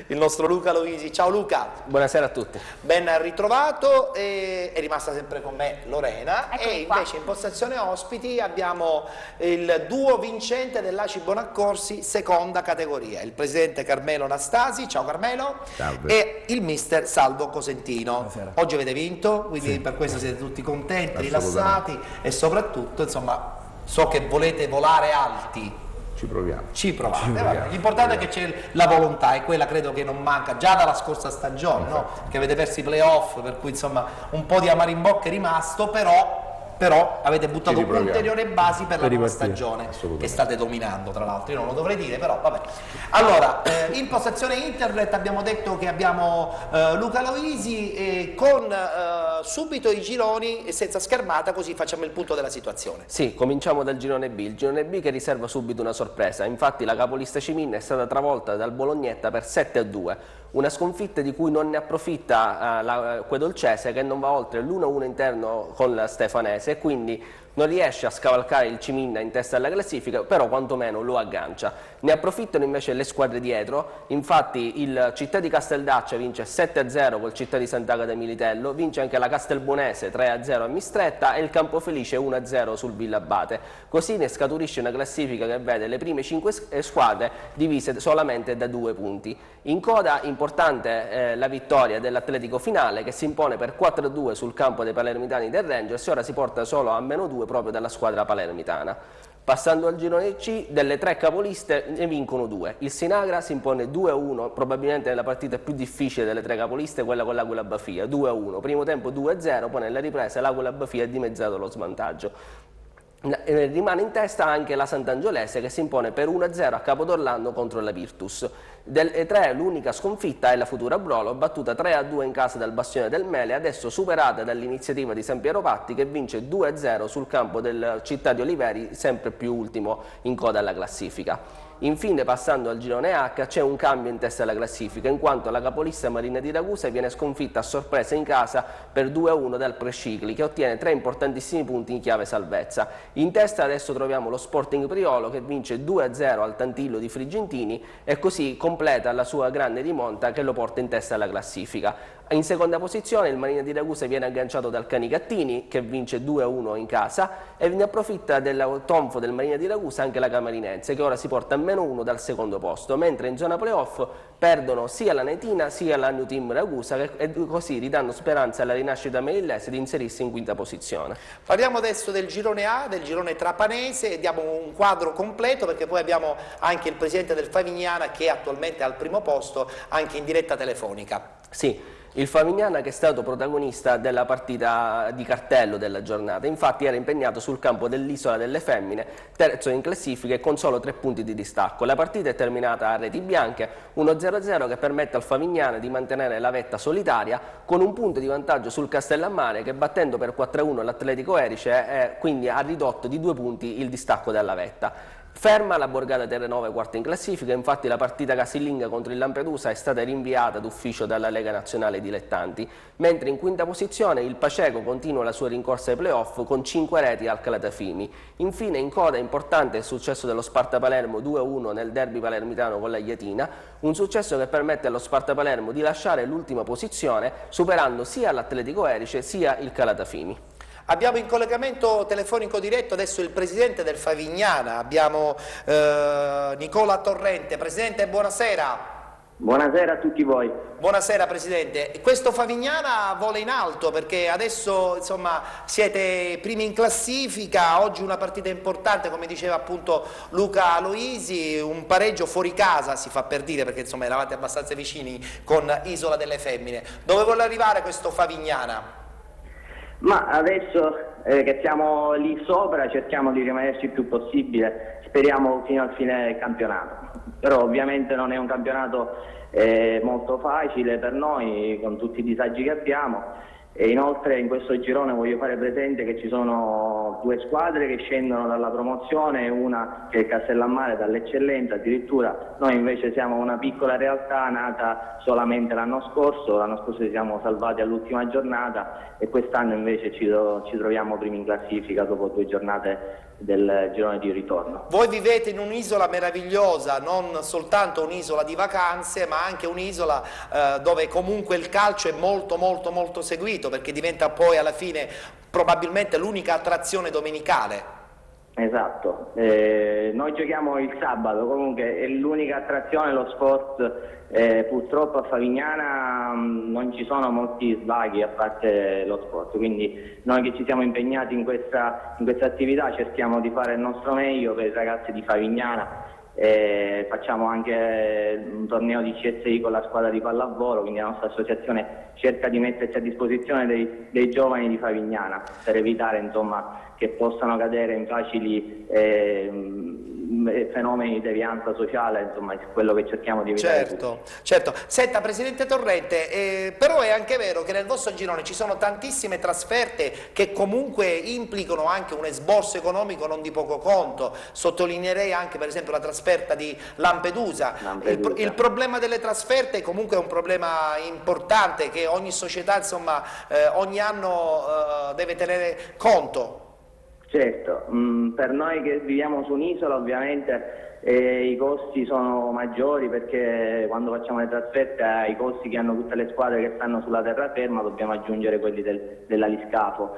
il nostro Luca Loisi. Ciao Luca. Buonasera a tutti. Ben ritrovato, è rimasta sempre con me Lorena. Eccomi e qua. invece in postazione ospiti abbiamo il duo vincente dell'ACI Bonaccorsi seconda categoria, il presidente Carmelo Nastasi. Ciao Carmelo. Salve. E il mister Salvo Cosentino. Buonasera. Oggi avete vinto, quindi per questo siete tutti contenti, Assolutamente. rilassati e soprattutto insomma so che volete volare alti. Ci proviamo. Ci provate, Ci vabbè. proviamo. L'importante è che c'è la volontà, e quella credo che non manca già dalla scorsa stagione, no? Che avete perso i playoff, per cui insomma un po' di amaro in bocca è rimasto, però avete buttato riproviamo. ulteriori basi per la nuova ripartire, stagione assolutamente. che state dominando, tra l'altro. Io non lo dovrei dire, però vabbè. Allora, in postazione internet abbiamo detto che abbiamo Luca Loisi con subito i gironi senza schermata, così facciamo il punto della situazione. Sì, cominciamo dal girone B, il girone B che riserva subito una sorpresa. Infatti la capolista Ciminna è stata travolta dal Bolognetta per 7-2, una sconfitta di cui non ne approfitta la Quedolcese, che non va oltre l'1-1 interno con la Stefanese e quindi non riesce a scavalcare il Ciminna in testa alla classifica, però quantomeno lo aggancia. Ne approfittano invece le squadre dietro, infatti il Città di Casteldaccia vince 7-0 col Città di Sant'Agata Militello, vince anche la Castelbonese 3-0 a Mistretta e il Campofelice 1-0 sul Villabate. Così ne scaturisce una classifica che vede le prime 5 squadre divise solamente da 2 punti. In coda importante la vittoria dell'Atletico Finale, che si impone per 4-2 sul campo dei palermitani del Rangers e ora si porta solo a -2 proprio dalla squadra palermitana. Passando al girone C, delle 3 capoliste ne vincono 2. Il Sinagra si impone 2-1, probabilmente nella partita più difficile delle 3 capoliste, quella con l'Aquila Bafia, 2-1. Primo tempo 2-0, poi nella ripresa l'Aquila Bafia ha dimezzato lo svantaggio. Rimane in testa anche la Sant'Angiolese, che si impone per 1-0 a Capodorlando contro la Virtus. Delle 3 l'unica sconfitta è la Futura Brolo, battuta 3-2 in casa dal Bastione del Mele, adesso superata dall'iniziativa di San Piero Patti, che vince 2-0 sul campo del Città di Oliveri, sempre più ultimo in coda alla classifica. Infine, passando al girone H, c'è un cambio in testa alla classifica, in quanto la capolista Marina di Ragusa viene sconfitta a sorpresa in casa per 2-1 dal Prescicli, che ottiene 3 importantissimi punti in chiave salvezza. In testa adesso troviamo lo Sporting Priolo, che vince 2-0 al Tantillo di Frigentini e così completa la sua grande rimonta che lo porta in testa alla classifica. In seconda posizione il Marina di Ragusa viene agganciato dal Canicattini, che vince 2-1 in casa, e ne approfitta del tonfo del Marina di Ragusa anche la Camarinense, che ora si porta a -1 dal secondo posto, mentre in zona playoff perdono sia la Netina sia la New Team Ragusa, e così ridanno speranza alla rinascita melillese di inserirsi in quinta posizione. Parliamo adesso del girone A, del girone trapanese, e diamo un quadro completo, perché poi abbiamo anche il presidente del Favignana che è attualmente al primo posto, anche in diretta telefonica. Sì. Il Favignana, che è stato protagonista della partita di cartello della giornata, infatti era impegnato sul campo dell'Isola delle Femmine, terzo in classifica e con solo 3 punti di distacco. La partita è terminata a reti bianche, 1-0-0 che permette al Favignana di mantenere la vetta solitaria con un punto di vantaggio sul Castellammare, che battendo per 4-1 l'Atletico Erice quindi ha ridotto di 2 punti il distacco dalla vetta. Ferma la Borgata Terranova, quarta in classifica, infatti la partita casalinga contro il Lampedusa è stata rinviata d'ufficio dalla Lega Nazionale Dilettanti, mentre in quinta posizione il Paceco continua la sua rincorsa ai playoff con 5 reti al Calatafimi. Infine in coda importante il successo dello Sparta Palermo 2-1 nel derby palermitano con la Iatina, un successo che permette allo Sparta Palermo di lasciare l'ultima posizione superando sia l'Atletico Erice sia il Calatafimi. Abbiamo in collegamento telefonico diretto adesso il presidente del Favignana, abbiamo Nicola Torrente. Presidente, buonasera. Buonasera a tutti voi. Buonasera Presidente. Questo Favignana vola in alto perché adesso insomma siete primi in classifica, oggi una partita importante come diceva appunto Luca Aloisi, un pareggio fuori casa si fa per dire perché insomma eravate abbastanza vicini con Isola delle Femmine. Dove vuole arrivare questo Favignana? Ma adesso che siamo lì sopra cerchiamo di rimanerci il più possibile, speriamo fino al fine del campionato, però ovviamente non è un campionato molto facile per noi con tutti i disagi che abbiamo e inoltre in questo girone voglio fare presente che ci sono 2 squadre che scendono dalla promozione e una che è Castellammare dall'eccellenza, addirittura noi invece siamo una piccola realtà nata solamente l'anno scorso ci siamo salvati all'ultima giornata e quest'anno invece ci troviamo primi in classifica dopo 2 giornate del girone di ritorno. Voi vivete in un'isola meravigliosa, non soltanto un'isola di vacanze ma anche un'isola dove comunque il calcio è molto seguito perché diventa poi alla fine probabilmente l'unica attrazione domenicale. Esatto, noi giochiamo il sabato, comunque è l'unica attrazione, lo sport, purtroppo a Favignana non ci sono molti svaghi a parte lo sport, quindi noi che ci siamo impegnati in questa attività cerchiamo di fare il nostro meglio per i ragazzi di Favignana, facciamo anche un torneo di CSI con la squadra di pallavolo, quindi la nostra associazione cerca di mettersi a disposizione dei giovani di Favignana per evitare insomma che possano cadere in facili fenomeni di devianza sociale, insomma è quello che cerchiamo di evitare. Certo. Senta Presidente Torrente, però è anche vero che nel vostro girone ci sono tantissime trasferte che comunque implicano anche un esborso economico non di poco conto, sottolineerei anche per esempio la trasferta di Lampedusa. Il problema delle trasferte comunque è un problema importante che ogni società insomma ogni anno deve tenere conto. Certo, per noi che viviamo su un'isola ovviamente i costi sono maggiori perché quando facciamo le trasferte ai costi che hanno tutte le squadre che stanno sulla terraferma dobbiamo aggiungere quelli dell'aliscafo.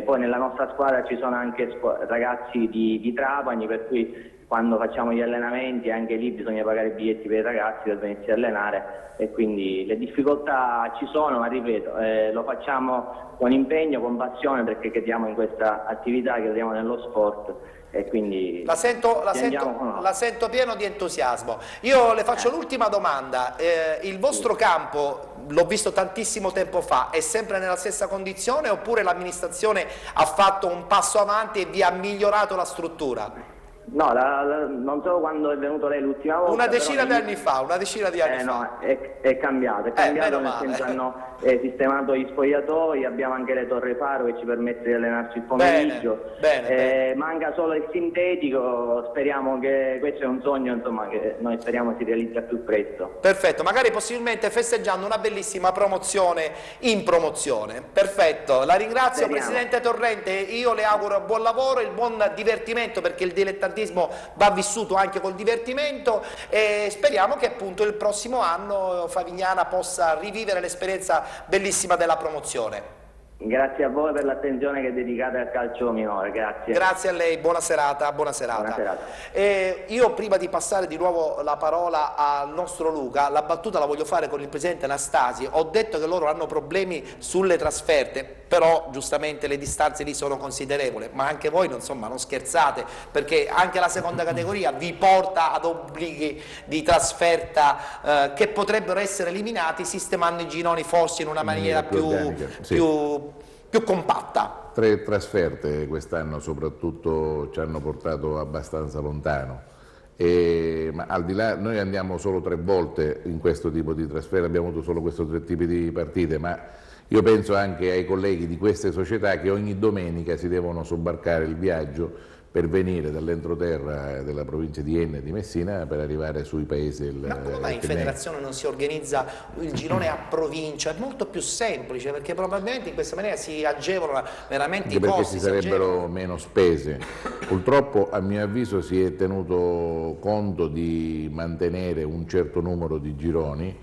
Poi nella nostra squadra ci sono anche ragazzi di Trapani, per cui quando facciamo gli allenamenti anche lì bisogna pagare i biglietti per i ragazzi per venirsi a allenare e quindi le difficoltà ci sono, ma ripeto, lo facciamo con impegno, con passione perché crediamo in questa attività, crediamo nello sport e quindi la sento pieno di entusiasmo. Io le faccio l'ultima domanda, il vostro campo, l'ho visto tantissimo tempo fa, è sempre nella stessa condizione oppure l'amministrazione ha fatto un passo avanti e vi ha migliorato la struttura? No, non so quando è venuto lei l'ultima volta. Una decina di anni fa. No, è cambiato nel senso hanno sistemato gli spogliatoi, abbiamo anche le torri faro che ci permette di allenarci il pomeriggio. Bene. Manca solo il sintetico, speriamo che questo è un sogno insomma che noi speriamo si realizzi al più presto. Perfetto, magari possibilmente festeggiando una bellissima promozione in promozione. Perfetto, la ringrazio. Speriamo. Presidente Torrente, io le auguro buon lavoro e buon divertimento perché il dilettantismo va vissuto anche col divertimento e speriamo che appunto il prossimo anno Favignana possa rivivere l'esperienza bellissima della promozione. Grazie a voi per l'attenzione che dedicate al calcio minore, grazie. Grazie a lei, buona serata. Io prima di passare di nuovo la parola al nostro Luca, la battuta la voglio fare con il presidente Anastasi. Ho detto che loro hanno problemi sulle trasferte, però giustamente le distanze lì sono considerevoli, ma anche voi non scherzate, perché anche la seconda categoria vi porta ad obblighi di trasferta che potrebbero essere eliminati sistemando i gironi forse in una maniera più compatta. 3 trasferte quest'anno soprattutto ci hanno portato abbastanza lontano, ma al di là noi andiamo solo 3 volte in questo tipo di trasferte, abbiamo avuto solo questo 3 tipi di partite, ma io penso anche ai colleghi di queste società che ogni domenica si devono sobbarcare il viaggio per venire dall'entroterra della provincia di Enna e di Messina per arrivare sui paesi del Ma come mai in federazione non si organizza il girone a provincia? È molto più semplice, perché probabilmente in questa maniera si agevolano veramente anche i perché costi. ci sarebbero meno spese. Purtroppo a mio avviso si è tenuto conto di mantenere un certo numero di gironi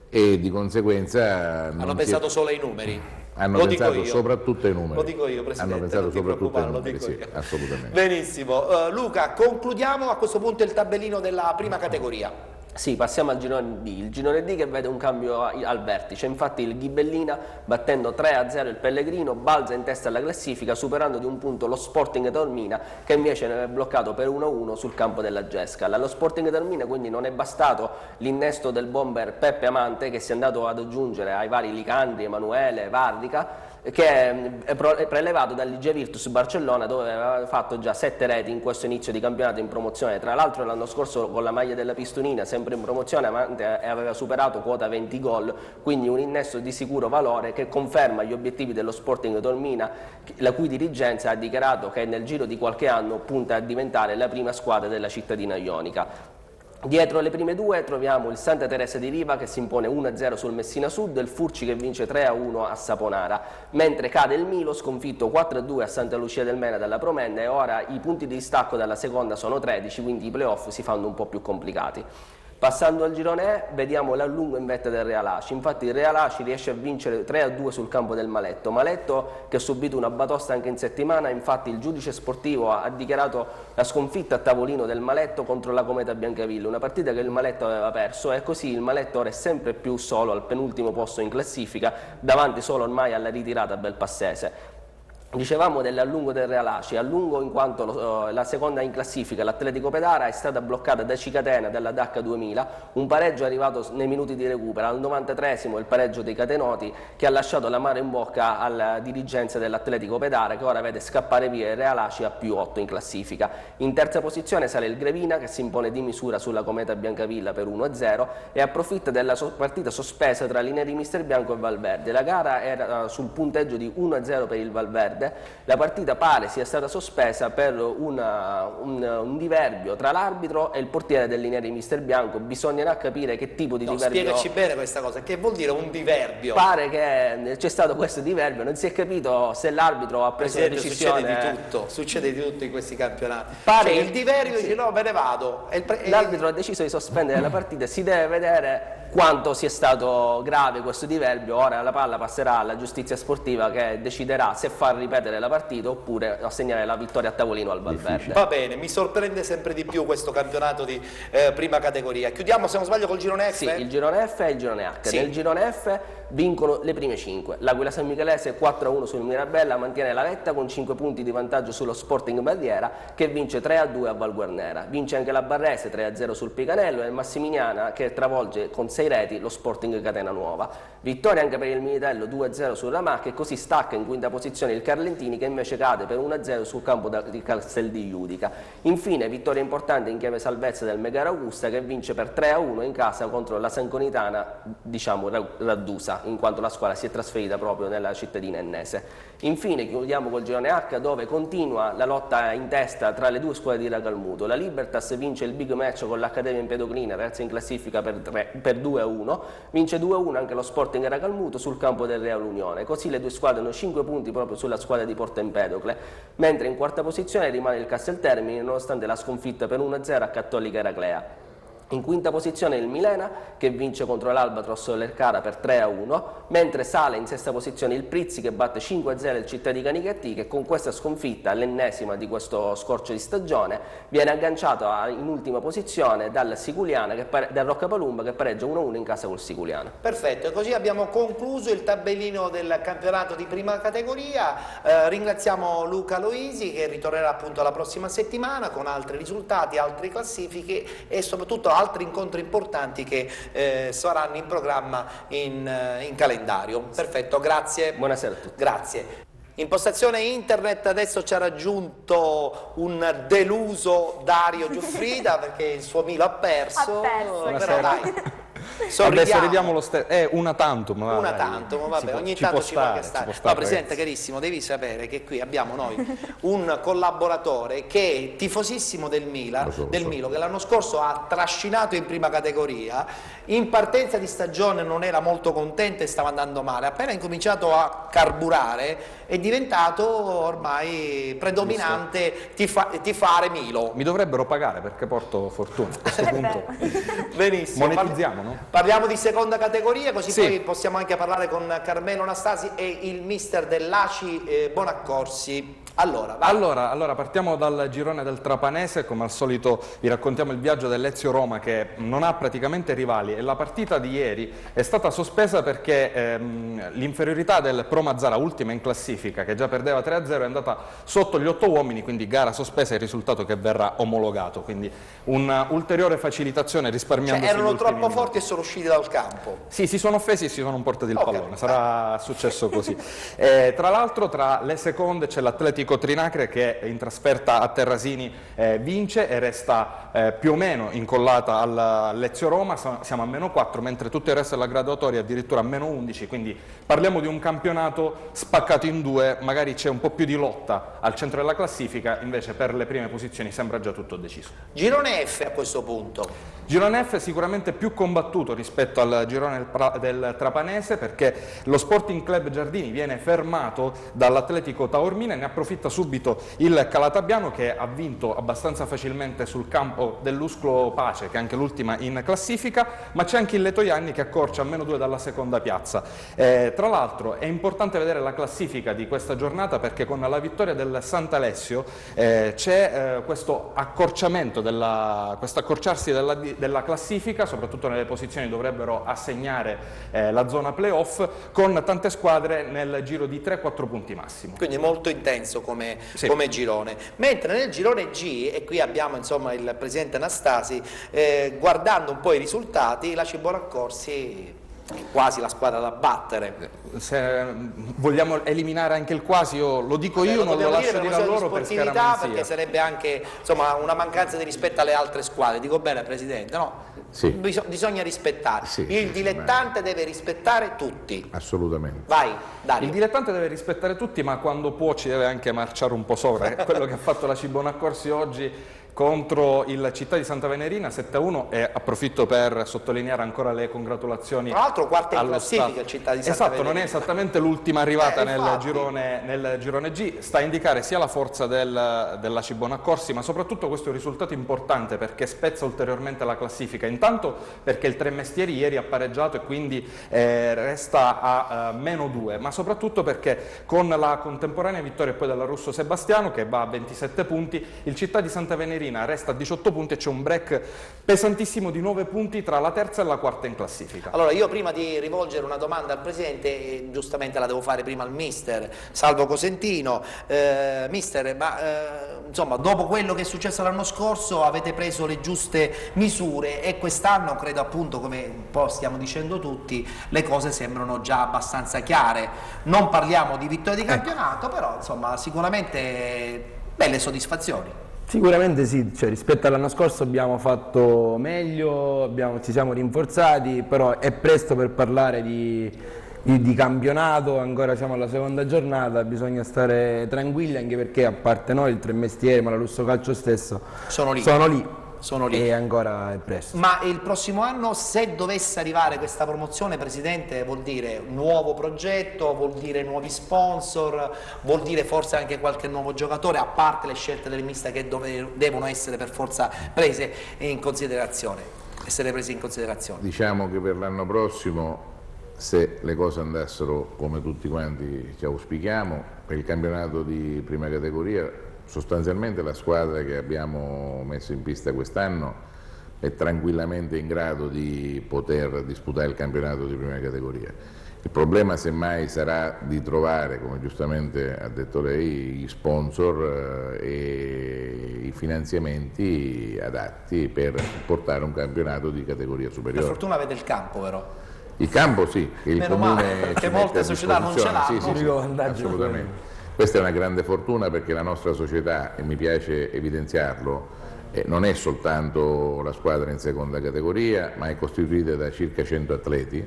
e di conseguenza Hanno pensato solo ai numeri. Hanno Lo dico pensato io. soprattutto ai numeri. Lo dico io, Presidente. Hanno pensato non ti soprattutto ai preoccupare, lo numeri, dico sì, io. assolutamente. Benissimo. Luca, concludiamo a questo punto il tabellino della prima categoria. Sì, passiamo al girone D, il girone D che vede un cambio al vertice, infatti il Ghibellina battendo 3-0 il Pellegrino balza in testa alla classifica superando di un punto lo Sporting Taormina che invece è bloccato per 1-1 sul campo della Gescal. Allo Sporting Taormina quindi non è bastato l'innesto del bomber Peppe Amante che si è andato ad aggiungere ai vari Licandri, Emanuele, Varrica, che è prelevato dall'Ig Virtus Barcellona dove aveva fatto già 7 reti in questo inizio di campionato in promozione. Tra l'altro l'anno scorso con la maglia della Pistonina sempre in promozione aveva superato quota 20 gol, quindi un innesto di sicuro valore che conferma gli obiettivi dello Sporting Taormina, la cui dirigenza ha dichiarato che nel giro di qualche anno punta a diventare la prima squadra della cittadina ionica. Dietro le prime due troviamo il Santa Teresa di Riva che si impone 1-0 sul Messina Sud e il Furci che vince 3-1 a Saponara, mentre cade il Milo sconfitto 4-2 a Santa Lucia del Mena dalla Promenda e ora i punti di distacco dalla seconda sono 13, quindi i playoff si fanno un po' più complicati. Passando al girone E, vediamo l'allungo in vetta del Real Aci. Infatti il Real Aci riesce a vincere 3-2 sul campo del Maletto. Maletto che ha subito una batosta anche in settimana, infatti il giudice sportivo ha dichiarato la sconfitta a tavolino del Maletto contro la Cometa Biancavilla, una partita che il Maletto aveva perso e così il Maletto ora è sempre più solo al penultimo posto in classifica, davanti solo ormai alla ritirata Belpassese. Dicevamo dell'allungo del Real Aci, allungo in quanto la seconda in classifica, l'Atletico Pedara, è stata bloccata da Cicatena della DAC 2000, un pareggio è arrivato nei minuti di recupero, al 93esimo il pareggio dei catenoti che ha lasciato l'amaro in bocca alla dirigenza dell'Atletico Pedara che ora vede scappare via il Real Aci a più 8 in classifica. In terza posizione sale il Grevina che si impone di misura sulla Cometa Biancavilla per 1-0 e approfitta della partita sospesa tra Lineri Mister Bianco e Valverde. La gara era sul punteggio di 1-0 per il Valverde. La partita pare sia stata sospesa per un diverbio tra l'arbitro e il portiere del Lineri Mister Bianco. Bisognerà capire che tipo di diverbio. Spiegaci bene questa cosa, che vuol dire un diverbio? Pare che c'è stato questo diverbio, non si è capito se l'arbitro ha preso la decisione. Succede di tutto in questi campionati. Pare il diverbio dice no, me ne vado. L'arbitro ha deciso di sospendere la partita, si deve vedere quanto sia stato grave questo diverbio. Ora la palla passerà alla giustizia sportiva che deciderà se far ripetere la partita oppure assegnare la vittoria a tavolino al Valverde. Va bene, mi sorprende sempre di più questo campionato di prima categoria. Chiudiamo se non sbaglio col girone F? Sì, il girone F e il girone H. Sì. Nel girone F vincono le prime 5. L'Aquila San Michelese 4-1 sul Mirabella mantiene la vetta con 5 punti di vantaggio sullo Sporting Baviera che vince 3-2 a Val Guarnera. Vince anche la Barrese 3-0 sul Picanello e il Massimiliana che travolge con 6 reti lo Sporting Catena Nuova. Vittoria anche per il Militello 2-0 sul Ramacca e così stacca in quinta posizione il Carlentini che invece cade per 1-0 sul campo di Castel di Iudica. Infine vittoria importante in chiave salvezza del Megara Augusta che vince per 3-1 in casa contro la Sanconitana, diciamo Raddusa, in quanto la squadra si è trasferita proprio nella cittadina ennese. Infine chiudiamo col girone H dove continua la lotta in testa tra le due squadre di Racalmuto. La Libertas vince il big match con l'Accademia Empedoclina, terza in classifica per 2-1, vince 2-1 anche lo Sporting Racalmuto sul campo del Real Unione, così le due squadre hanno 5 punti proprio sulla squadra di Porto Empedocle, mentre in quarta posizione rimane il Casteltermini nonostante la sconfitta per 1-0 a Cattolica Eraclea. In quinta posizione il Milena che vince contro l'Albatros Lercara per 3-1, mentre sale in sesta posizione il Prizzi che batte 5-0 il Città di Canicattì che con questa sconfitta, l'ennesima di questo scorcio di stagione, viene agganciato in ultima posizione dal Siculiana, dal Roccapalumba che pareggia 1-1 in casa col Siculiana. Perfetto, così abbiamo concluso il tabellino del campionato di prima categoria. Ringraziamo Luca Loisi che ritornerà appunto la prossima settimana con altri risultati, altre classifiche e soprattutto altri incontri importanti che saranno in programma in calendario. Perfetto, grazie. Buonasera a tutti. Grazie. Impostazione internet, adesso ci ha raggiunto un deluso Dario Giuffrida perché il suo Milo ha perso. Però dai, Adesso ridiamo lo stesso, è una tantum. Una tantum, vabbè, ogni tanto ci può stare. No, Presidente carissimo, devi sapere che qui abbiamo noi un collaboratore che è tifosissimo del Milan, Milo, che l'anno scorso ha trascinato in prima categoria, in partenza di stagione non era molto contento e stava andando male, appena ha incominciato a carburare è diventato ormai predominante tifare Milo. Mi dovrebbero pagare perché porto fortuna a questo punto. Benissimo. Monetizziamo, no? Parliamo di seconda categoria, così poi possiamo anche parlare con Carmelo Anastasi e il mister dell'ACI Bonaccorsi. Allora, partiamo dal girone del Trapanese, come al solito vi raccontiamo il viaggio dell'Ezio Roma che non ha praticamente rivali e la partita di ieri è stata sospesa perché l'inferiorità del Pro Mazzara, ultima in classifica, che già perdeva 3-0, è andata sotto gli 8 uomini, quindi gara sospesa e il risultato che verrà omologato, quindi un'ulteriore facilitazione risparmiando. Erano troppo forti e sono usciti dal campo. Sì, si sono offesi e si sono portati il pallone, sarà successo così. Tra l'altro tra le seconde c'è l'Atletico Trinacre che in trasferta a Terrasini vince e resta più o meno incollata all'Ezio Roma, siamo a -4, mentre tutto il resto della graduatoria è addirittura a -11, quindi parliamo di un campionato spaccato in due, magari c'è un po' più di lotta al centro della classifica, invece per le prime posizioni sembra già tutto deciso. Girone F a questo punto. Girone F è sicuramente più combattuto rispetto al girone del Trapanese perché lo Sporting Club Giardini viene fermato dall'Atletico Taormina e ne approfitta subito il Calatabbiano che ha vinto abbastanza facilmente sul campo dell'Usclo Pace, che è anche l'ultima in classifica, ma c'è anche il Letojanni che accorcia a -2 dalla seconda piazza. Tra l'altro è importante vedere la classifica di questa giornata perché con la vittoria del Sant'Alessio c'è questo accorciamento, questo accorciarsi della classifica, soprattutto nelle posizioni dovrebbero assegnare la zona playoff, con tante squadre nel giro di 3-4 punti massimo. Quindi molto intenso come girone. Mentre nel girone G, e qui abbiamo insomma il presidente Anastasi, guardando un po' i risultati, l'ACI Bonaccorsi è quasi la squadra da battere. Se vogliamo eliminare anche il quasi, lo dico io, non lo lascio dire a loro per scaramanzia. Perché sarebbe anche insomma una mancanza di rispetto alle altre squadre. Dico bene, Presidente, no? Sì. Bisogna rispettare. Il dilettante deve rispettare tutti. Assolutamente. Vai, Dario. Il dilettante deve rispettare tutti, ma quando può ci deve anche marciare un po' sopra. È quello che ha fatto la Bonaccorsi oggi contro il Città di Santa Venerina 7-1 e approfitto per sottolineare ancora le congratulazioni. Tra l'altro quarta in classifica il Città di Santa Venerina. Non è esattamente l'ultima arrivata nel girone G, sta a indicare sia la forza della Bonaccorsi, ma soprattutto questo è un risultato importante perché spezza ulteriormente la classifica, intanto perché il Tre Mestieri ieri ha pareggiato e quindi resta a -2, ma soprattutto perché con la contemporanea vittoria poi della Russo Sebastiano che va a 27 punti, il Città di Santa Venerina resta a 18 punti e c'è un break pesantissimo di 9 punti tra la terza e la quarta in classifica. Allora io prima di rivolgere una domanda al Presidente, giustamente la devo fare prima al Mister Salvo Cosentino. Mister, ma insomma dopo quello che è successo l'anno scorso avete preso le giuste misure e quest'anno credo appunto, come un po' stiamo dicendo tutti, le cose sembrano già abbastanza chiare. Non parliamo di vittoria di campionato, però insomma sicuramente belle soddisfazioni. Sicuramente sì, rispetto all'anno scorso abbiamo fatto meglio, ci siamo rinforzati, però è presto per parlare di campionato, ancora siamo alla seconda giornata, bisogna stare tranquilli anche perché a parte noi il Tre Mestieri, ma la Russo Calcio stesso sono lì. E ancora è presto. Ma il prossimo anno, se dovesse arrivare questa promozione, Presidente, vuol dire nuovo progetto, vuol dire nuovi sponsor, vuol dire forse anche qualche nuovo giocatore, a parte le scelte del mister che devono essere per forza prese in considerazione. Diciamo che per l'anno prossimo, se le cose andassero come tutti quanti ci auspichiamo, per il campionato di prima categoria sostanzialmente la squadra che abbiamo messo in pista quest'anno è tranquillamente in grado di poter disputare il campionato di prima categoria. Il problema semmai sarà di trovare, come giustamente ha detto lei, gli sponsor e i finanziamenti adatti per portare un campionato di categoria superiore. Per fortuna avete il campo però. Il campo sì, che il comune perché molte società non ce l'hanno. Sì, assolutamente. Questa è una grande fortuna perché la nostra società, e mi piace evidenziarlo, Non è soltanto la squadra in seconda categoria, ma è costituita da circa 100 atleti.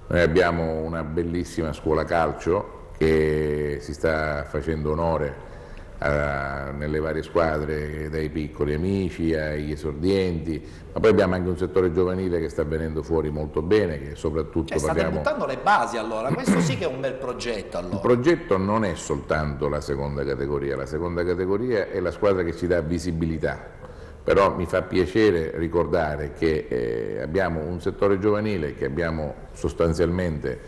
Noi abbiamo una bellissima scuola calcio che si sta facendo onore nelle varie squadre, dai piccoli amici agli esordienti, ma poi abbiamo anche un settore giovanile che sta venendo fuori molto bene, che soprattutto state buttando le basi allora, questo sì che è un bel progetto allora. Il progetto non è soltanto la seconda categoria è la squadra che ci dà visibilità, però mi fa piacere ricordare che abbiamo un settore giovanile che abbiamo sostanzialmente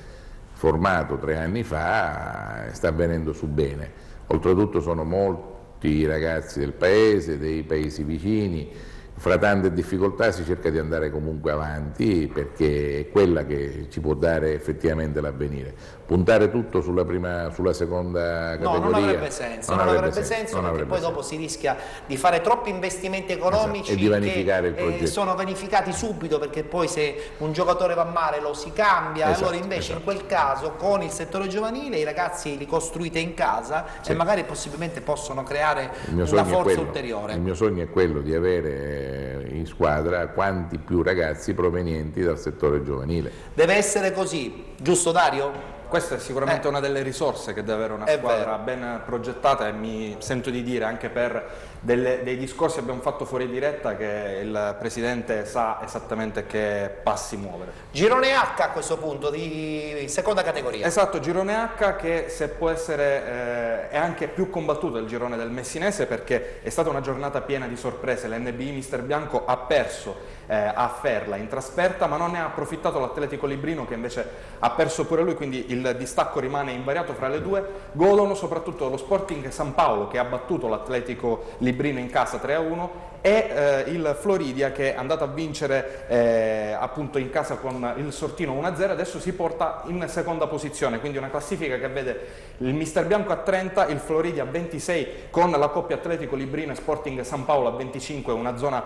formato 3 anni fa, sta venendo su bene. Oltretutto sono molti i ragazzi del paese, dei paesi vicini, fra tante difficoltà si cerca di andare comunque avanti perché è quella che ci può dare effettivamente l'avvenire. Puntare tutto sulla seconda categoria non avrebbe senso, perché poi dopo si rischia di fare troppi investimenti economici e di vanificare il che progetto. Sono vanificati subito, perché poi se un giocatore va male lo si cambia, allora invece in quel caso con il settore giovanile i ragazzi li costruite in casa e magari possibilmente possono creare una forza ulteriore. Il mio sogno è quello di avere in squadra quanti più ragazzi provenienti dal settore giovanile. Deve essere così, giusto Dario? Questa è sicuramente una delle risorse che deve avere una squadra ben progettata, e mi sento di dire anche per dei discorsi che abbiamo fatto fuori diretta che il Presidente sa esattamente che passi muovere. Girone H a questo punto, di seconda categoria. Esatto, Girone H che se può essere è anche più combattuto del girone del Messinese, perché è stata una giornata piena di sorprese. L'NBI Mister Bianco ha perso a Ferla in trasferta, ma non ne ha approfittato l'Atletico Librino, che invece ha perso pure lui, quindi il distacco rimane invariato fra le due. Godono soprattutto lo Sporting San Paolo, che ha battuto l'Atletico Librino in casa 3-1, e il Floridia, che è andato a vincere appunto in casa con il Sortino 1-0, adesso si porta in seconda posizione, quindi una classifica che vede il Mister Bianco a 30, il Floridia a 26, con la coppia Atletico Librino e Sporting San Paolo a 25, una zona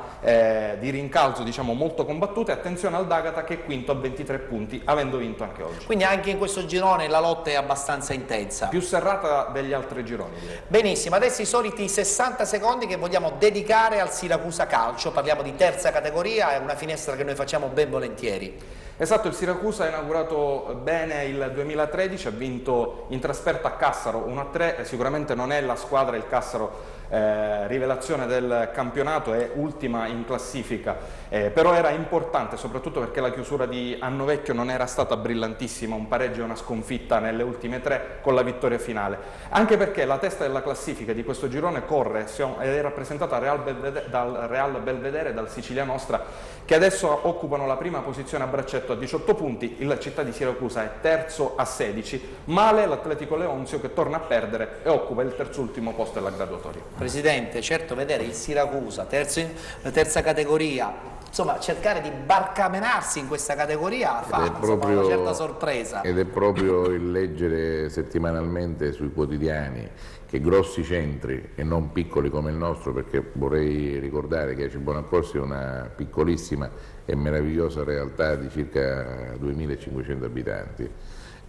di rincalzo diciamo molto combattuta, e attenzione al D'Agata che è quinto a 23 punti, avendo vinto anche oggi. Quindi anche in questo girone la lotta è abbastanza intensa. Più serrata degli altri gironi, direi. Benissimo, adesso i soliti 60 secondi che vogliamo dedicare al Siracusa Calcio, parliamo di terza categoria, è una finestra che noi facciamo ben volentieri. Esatto, il Siracusa ha inaugurato bene il 2013, ha vinto in trasferta a Cassaro 1-3, sicuramente non è la squadra, il Cassaro, rivelazione del campionato, è ultima in classifica, però era importante soprattutto perché la chiusura di Anno Vecchio non era stata brillantissima, un pareggio e una sconfitta nelle ultime 3 con la vittoria finale, anche perché la testa della classifica di questo girone corre ed è rappresentata dal Real Belvedere, dal Sicilia Nostra, che adesso occupano la prima posizione a braccetto a 18 punti, il Città di Siracusa è terzo a 16, male l'Atletico Leonzio che torna a perdere e occupa il terzultimo posto della graduatoria. Presidente, certo vedere il Siracusa, terza categoria, insomma cercare di barcamenarsi in questa categoria fa una certa sorpresa. Ed è proprio il leggere settimanalmente sui quotidiani che grossi centri e non piccoli come il nostro, perché vorrei ricordare che Aci Bonaccorsi è una piccolissima e meravigliosa realtà di circa 2500 abitanti,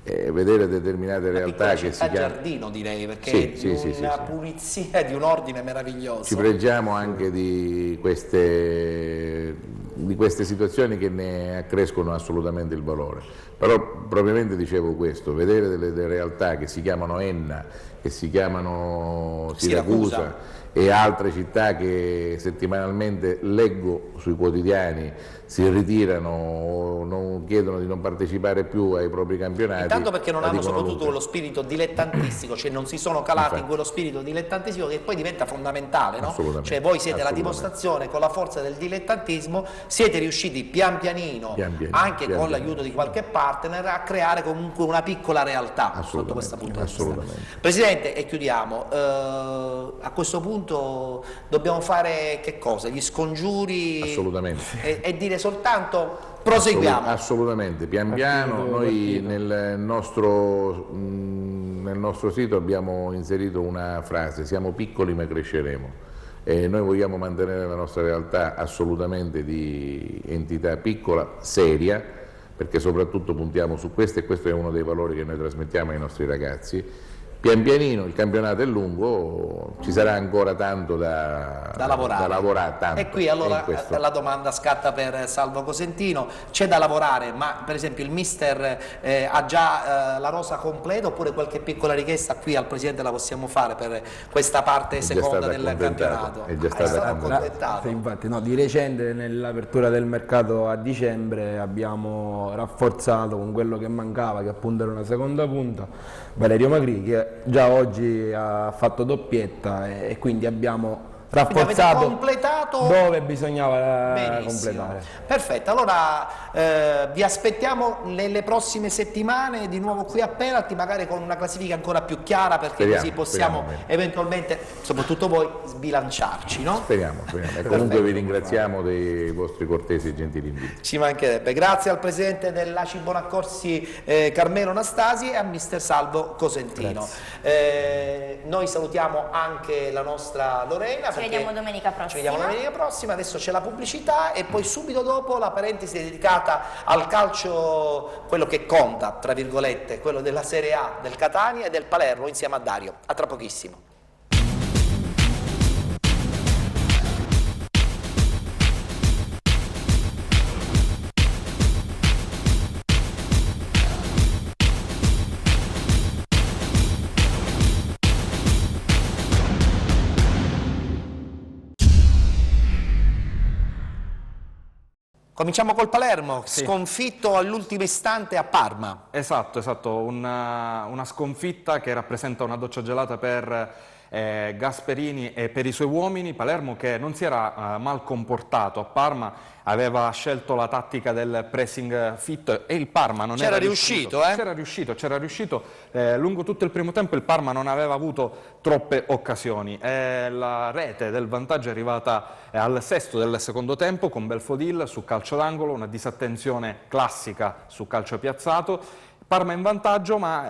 vedere determinate realtà che si chiamano Giardino, direi, perché è una pulizia di un ordine meraviglioso. Ci pregiamo anche di queste situazioni che ne accrescono assolutamente il valore, però propriamente dicevo questo, vedere delle realtà che si chiamano Enna, che si chiamano Siracusa e altre città che settimanalmente leggo sui quotidiani si ritirano o non chiedono di non partecipare più ai propri campionati. Intanto perché non hanno soprattutto quello spirito dilettantistico, cioè non si sono calati in quello spirito dilettantistico che poi diventa fondamentale, no? Cioè voi siete la dimostrazione, con la forza del dilettantismo siete riusciti pian pianino, anche con l'aiuto di qualche partner, a creare comunque una piccola realtà sotto questo punto di vista. Presidente, e chiudiamo, a questo punto dobbiamo fare che cosa? Gli scongiuri? Assolutamente. E dire soltanto proseguiamo. Assolutamente, pian piano. Noi nel nostro sito abbiamo inserito una frase: siamo piccoli ma cresceremo. E noi vogliamo mantenere la nostra realtà assolutamente di entità piccola, seria, perché soprattutto puntiamo su questo, e questo è uno dei valori che noi trasmettiamo ai nostri ragazzi. pian pianino, il campionato è lungo, ci sarà ancora tanto da lavorare tanto. E qui allora la domanda scatta per Salvo Cosentino: c'è da lavorare, ma per esempio il mister ha già la rosa completa, oppure qualche piccola richiesta qui al Presidente la possiamo fare per questa parte seconda del campionato? È già stato accontentato. Infatti, no, di recente nell'apertura del mercato a dicembre abbiamo rafforzato con quello che mancava, che appunto era una seconda punta, Valerio Magri, che già oggi ha fatto doppietta, e quindi abbiamo rafforzato completato dove bisognava benissimo. completare. Perfetto, allora vi aspettiamo nelle prossime settimane di nuovo qui a Penalty, magari con una classifica ancora più chiara, perché così possiamo eventualmente, soprattutto voi, sbilanciarci, no? Speriamo. E comunque vi ringraziamo dei vostri cortesi e gentili inviti. Ci mancherebbe. Grazie al presidente dell'ACI Bonaccorsi Carmelo Anastasi e a mister Salvo Cosentino. Noi salutiamo anche la nostra Lorena. Ci vediamo domenica prossima. Adesso c'è la pubblicità e poi subito dopo la parentesi dedicata al calcio, quello che conta, tra virgolette, quello della Serie A, del Catania e del Palermo, insieme a Dario. A tra pochissimo. Cominciamo col Palermo, sconfitto all'ultimo istante a Parma. Esatto, una sconfitta che rappresenta una doccia gelata per Gasperini e per i suoi uomini. Palermo che non si era mal comportato a Parma, aveva scelto la tattica del pressing fit e il Parma non era riuscito. C'era riuscito. Lungo tutto il primo tempo il Parma non aveva avuto troppe occasioni. La rete del vantaggio è arrivata al sesto del secondo tempo con Belfodil su calcio d'angolo, una disattenzione classica su calcio piazzato. Parma in vantaggio, ma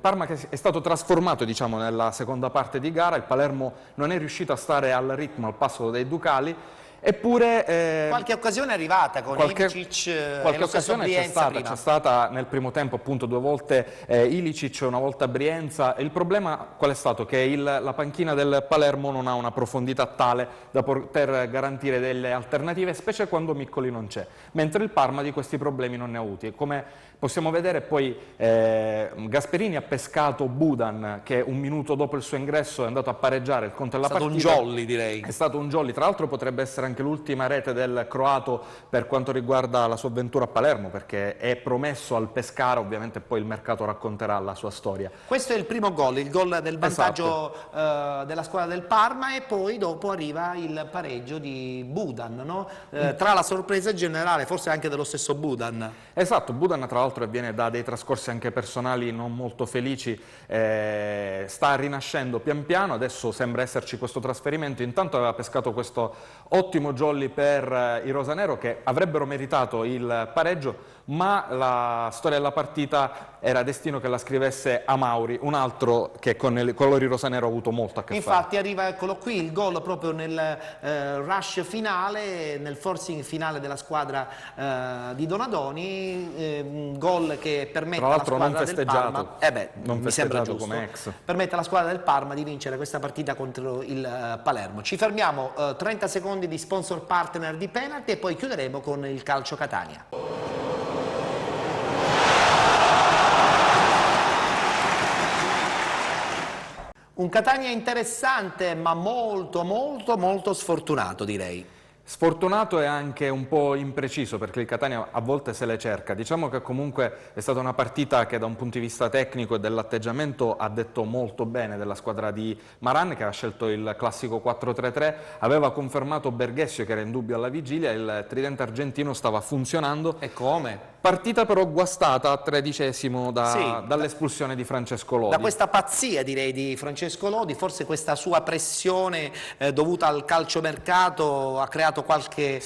Parma che è stato trasformato, diciamo, nella seconda parte di gara. Il Palermo non è riuscito a stare al ritmo, al passo dei Ducali. Eppure qualche occasione è arrivata con Ilicic, qualche occasione c'è stata nel primo tempo, appunto 2 volte Ilicic, 1 volta Brienza. Il problema qual è stato? Che la panchina del Palermo non ha una profondità tale da poter garantire delle alternative, specie quando Miccoli non c'è, mentre il Parma di questi problemi non ne ha avuti. Come possiamo vedere poi Gasperini ha pescato Budan, che 1 minuto dopo il suo ingresso è andato a pareggiare il conto della partita. È stato un jolly, direi. È stato un jolly, tra l'altro potrebbe essere anche l'ultima rete del croato per quanto riguarda la sua avventura a Palermo, perché è promesso al Pescara, ovviamente poi il mercato racconterà la sua storia. Questo è il primo gol, il gol del vantaggio della squadra del Parma, e poi dopo arriva il pareggio di Budan, no? Tra la sorpresa generale, forse anche dello stesso Budan. Esatto, Budan tra l'altro viene da dei trascorsi anche personali non molto felici, sta rinascendo pian piano, adesso sembra esserci questo trasferimento. Intanto aveva pescato questo ottimo jolly per i rosanero, che avrebbero meritato il pareggio, ma la storia della partita era destino che la scrivesse Amauri, un altro che con i colori rosanero ha avuto molto a che fare. Infatti arriva, eccolo qui, il gol proprio nel rush finale, nel forcing finale della squadra di Donadoni, un gol che permette alla squadra del Parma, mi sembra giusto, come ex, permette alla squadra del Parma di vincere questa partita contro il Palermo. Ci fermiamo 30 secondi di sponsor partner di Penalty e poi chiuderemo con il calcio Catania. Un Catania interessante, ma molto sfortunato, direi. Sfortunato e anche un po' impreciso, perché il Catania a volte se le cerca. Diciamo che comunque è stata una partita che da un punto di vista tecnico e dell'atteggiamento ha detto molto bene della squadra di Maran, che ha scelto il classico 4-3-3, aveva confermato Berghessio che era in dubbio alla vigilia, il tridente argentino stava funzionando. E come? Partita però guastata a 13° dall'espulsione di Francesco Lodi. Da questa pazzia, direi, di Francesco Lodi, forse questa sua pressione dovuta al calciomercato ha creato qualche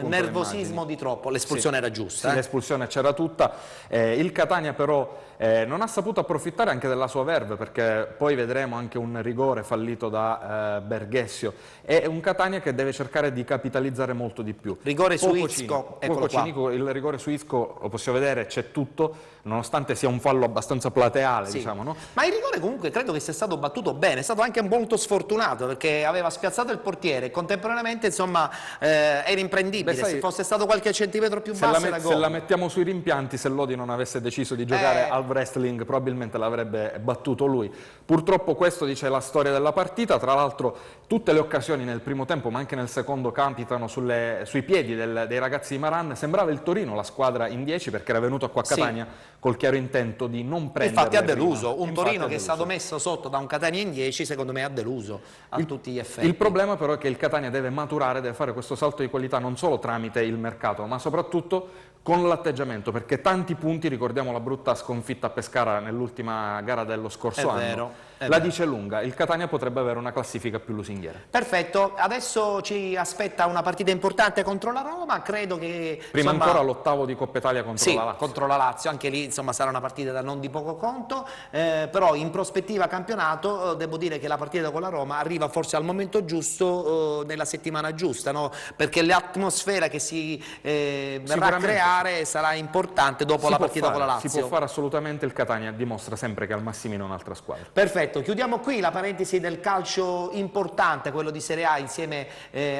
nervosismo di troppo. L'espulsione era giusta. Sì, l'espulsione c'era tutta. Il Catania però non ha saputo approfittare anche della sua verve, perché poi vedremo anche un rigore fallito da Berghessio. È un Catania che deve cercare di capitalizzare molto di più. Rigore su Isco, eccolo qua. Il rigore su Isco, lo possiamo vedere, c'è tutto, nonostante sia un fallo abbastanza plateale, sì, diciamo, no? Ma il rigore comunque credo che sia stato battuto bene, è stato anche molto sfortunato perché aveva spiazzato il portiere e contemporaneamente insomma era imprendibile. Beh, sai, se fosse stato qualche centimetro più basso era gol. Se la mettiamo sui rimpianti, se Lodi non avesse deciso di giocare al wrestling, probabilmente l'avrebbe battuto lui. Purtroppo questo dice la storia della partita. Tra l'altro tutte le occasioni nel primo tempo ma anche nel secondo capitano sui piedi dei ragazzi di Maran. Sembrava il Torino la squadra in 10 perché era venuto qua a Catania col chiaro intento di non prendere. Infatti ha deluso, un Torino che è stato messo sotto da un Catania in 10 secondo me ha deluso a tutti gli effetti. Il problema però è che il Catania deve maturare, deve fare questo salto di qualità non solo tramite il mercato ma soprattutto con l'atteggiamento, perché tanti punti, ricordiamo la brutta sconfitta a Pescara nell'ultima gara dello scorso anno, la dice lunga. Il Catania potrebbe avere una classifica più lusinghiera. Perfetto, adesso ci aspetta una partita importante contro la Roma, credo che... Prima ancora l'8º di Coppa Italia contro la Lazio. Contro la Lazio, anche lì insomma sarà una partita da non di poco conto, però in prospettiva campionato devo dire che la partita con la Roma arriva forse al momento giusto, nella settimana giusta, no? Perché l'atmosfera che si verrà a creare sarà importante dopo la partita con la Lazio. Si può fare assolutamente, il Catania dimostra sempre che al Massimino è un'altra squadra. Perfetto, chiudiamo qui la parentesi del calcio importante, quello di Serie A insieme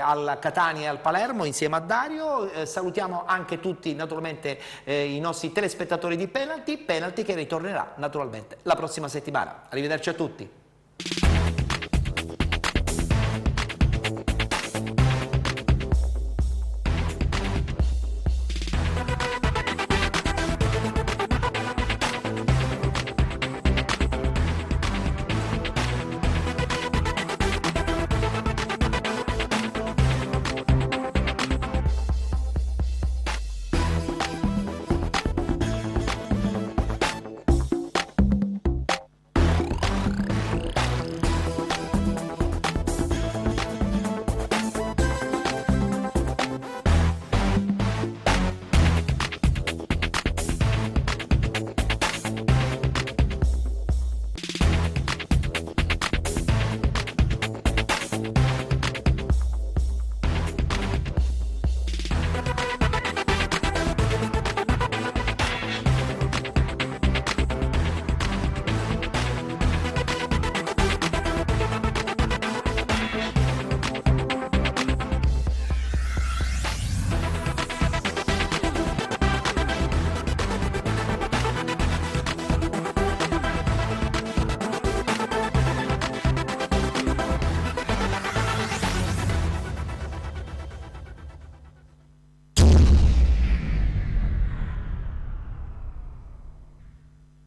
al Catania e al Palermo, insieme a Dario. Salutiamo anche tutti naturalmente i nostri telespettatori di Penalty che ritornerà naturalmente la prossima settimana. Arrivederci a tutti.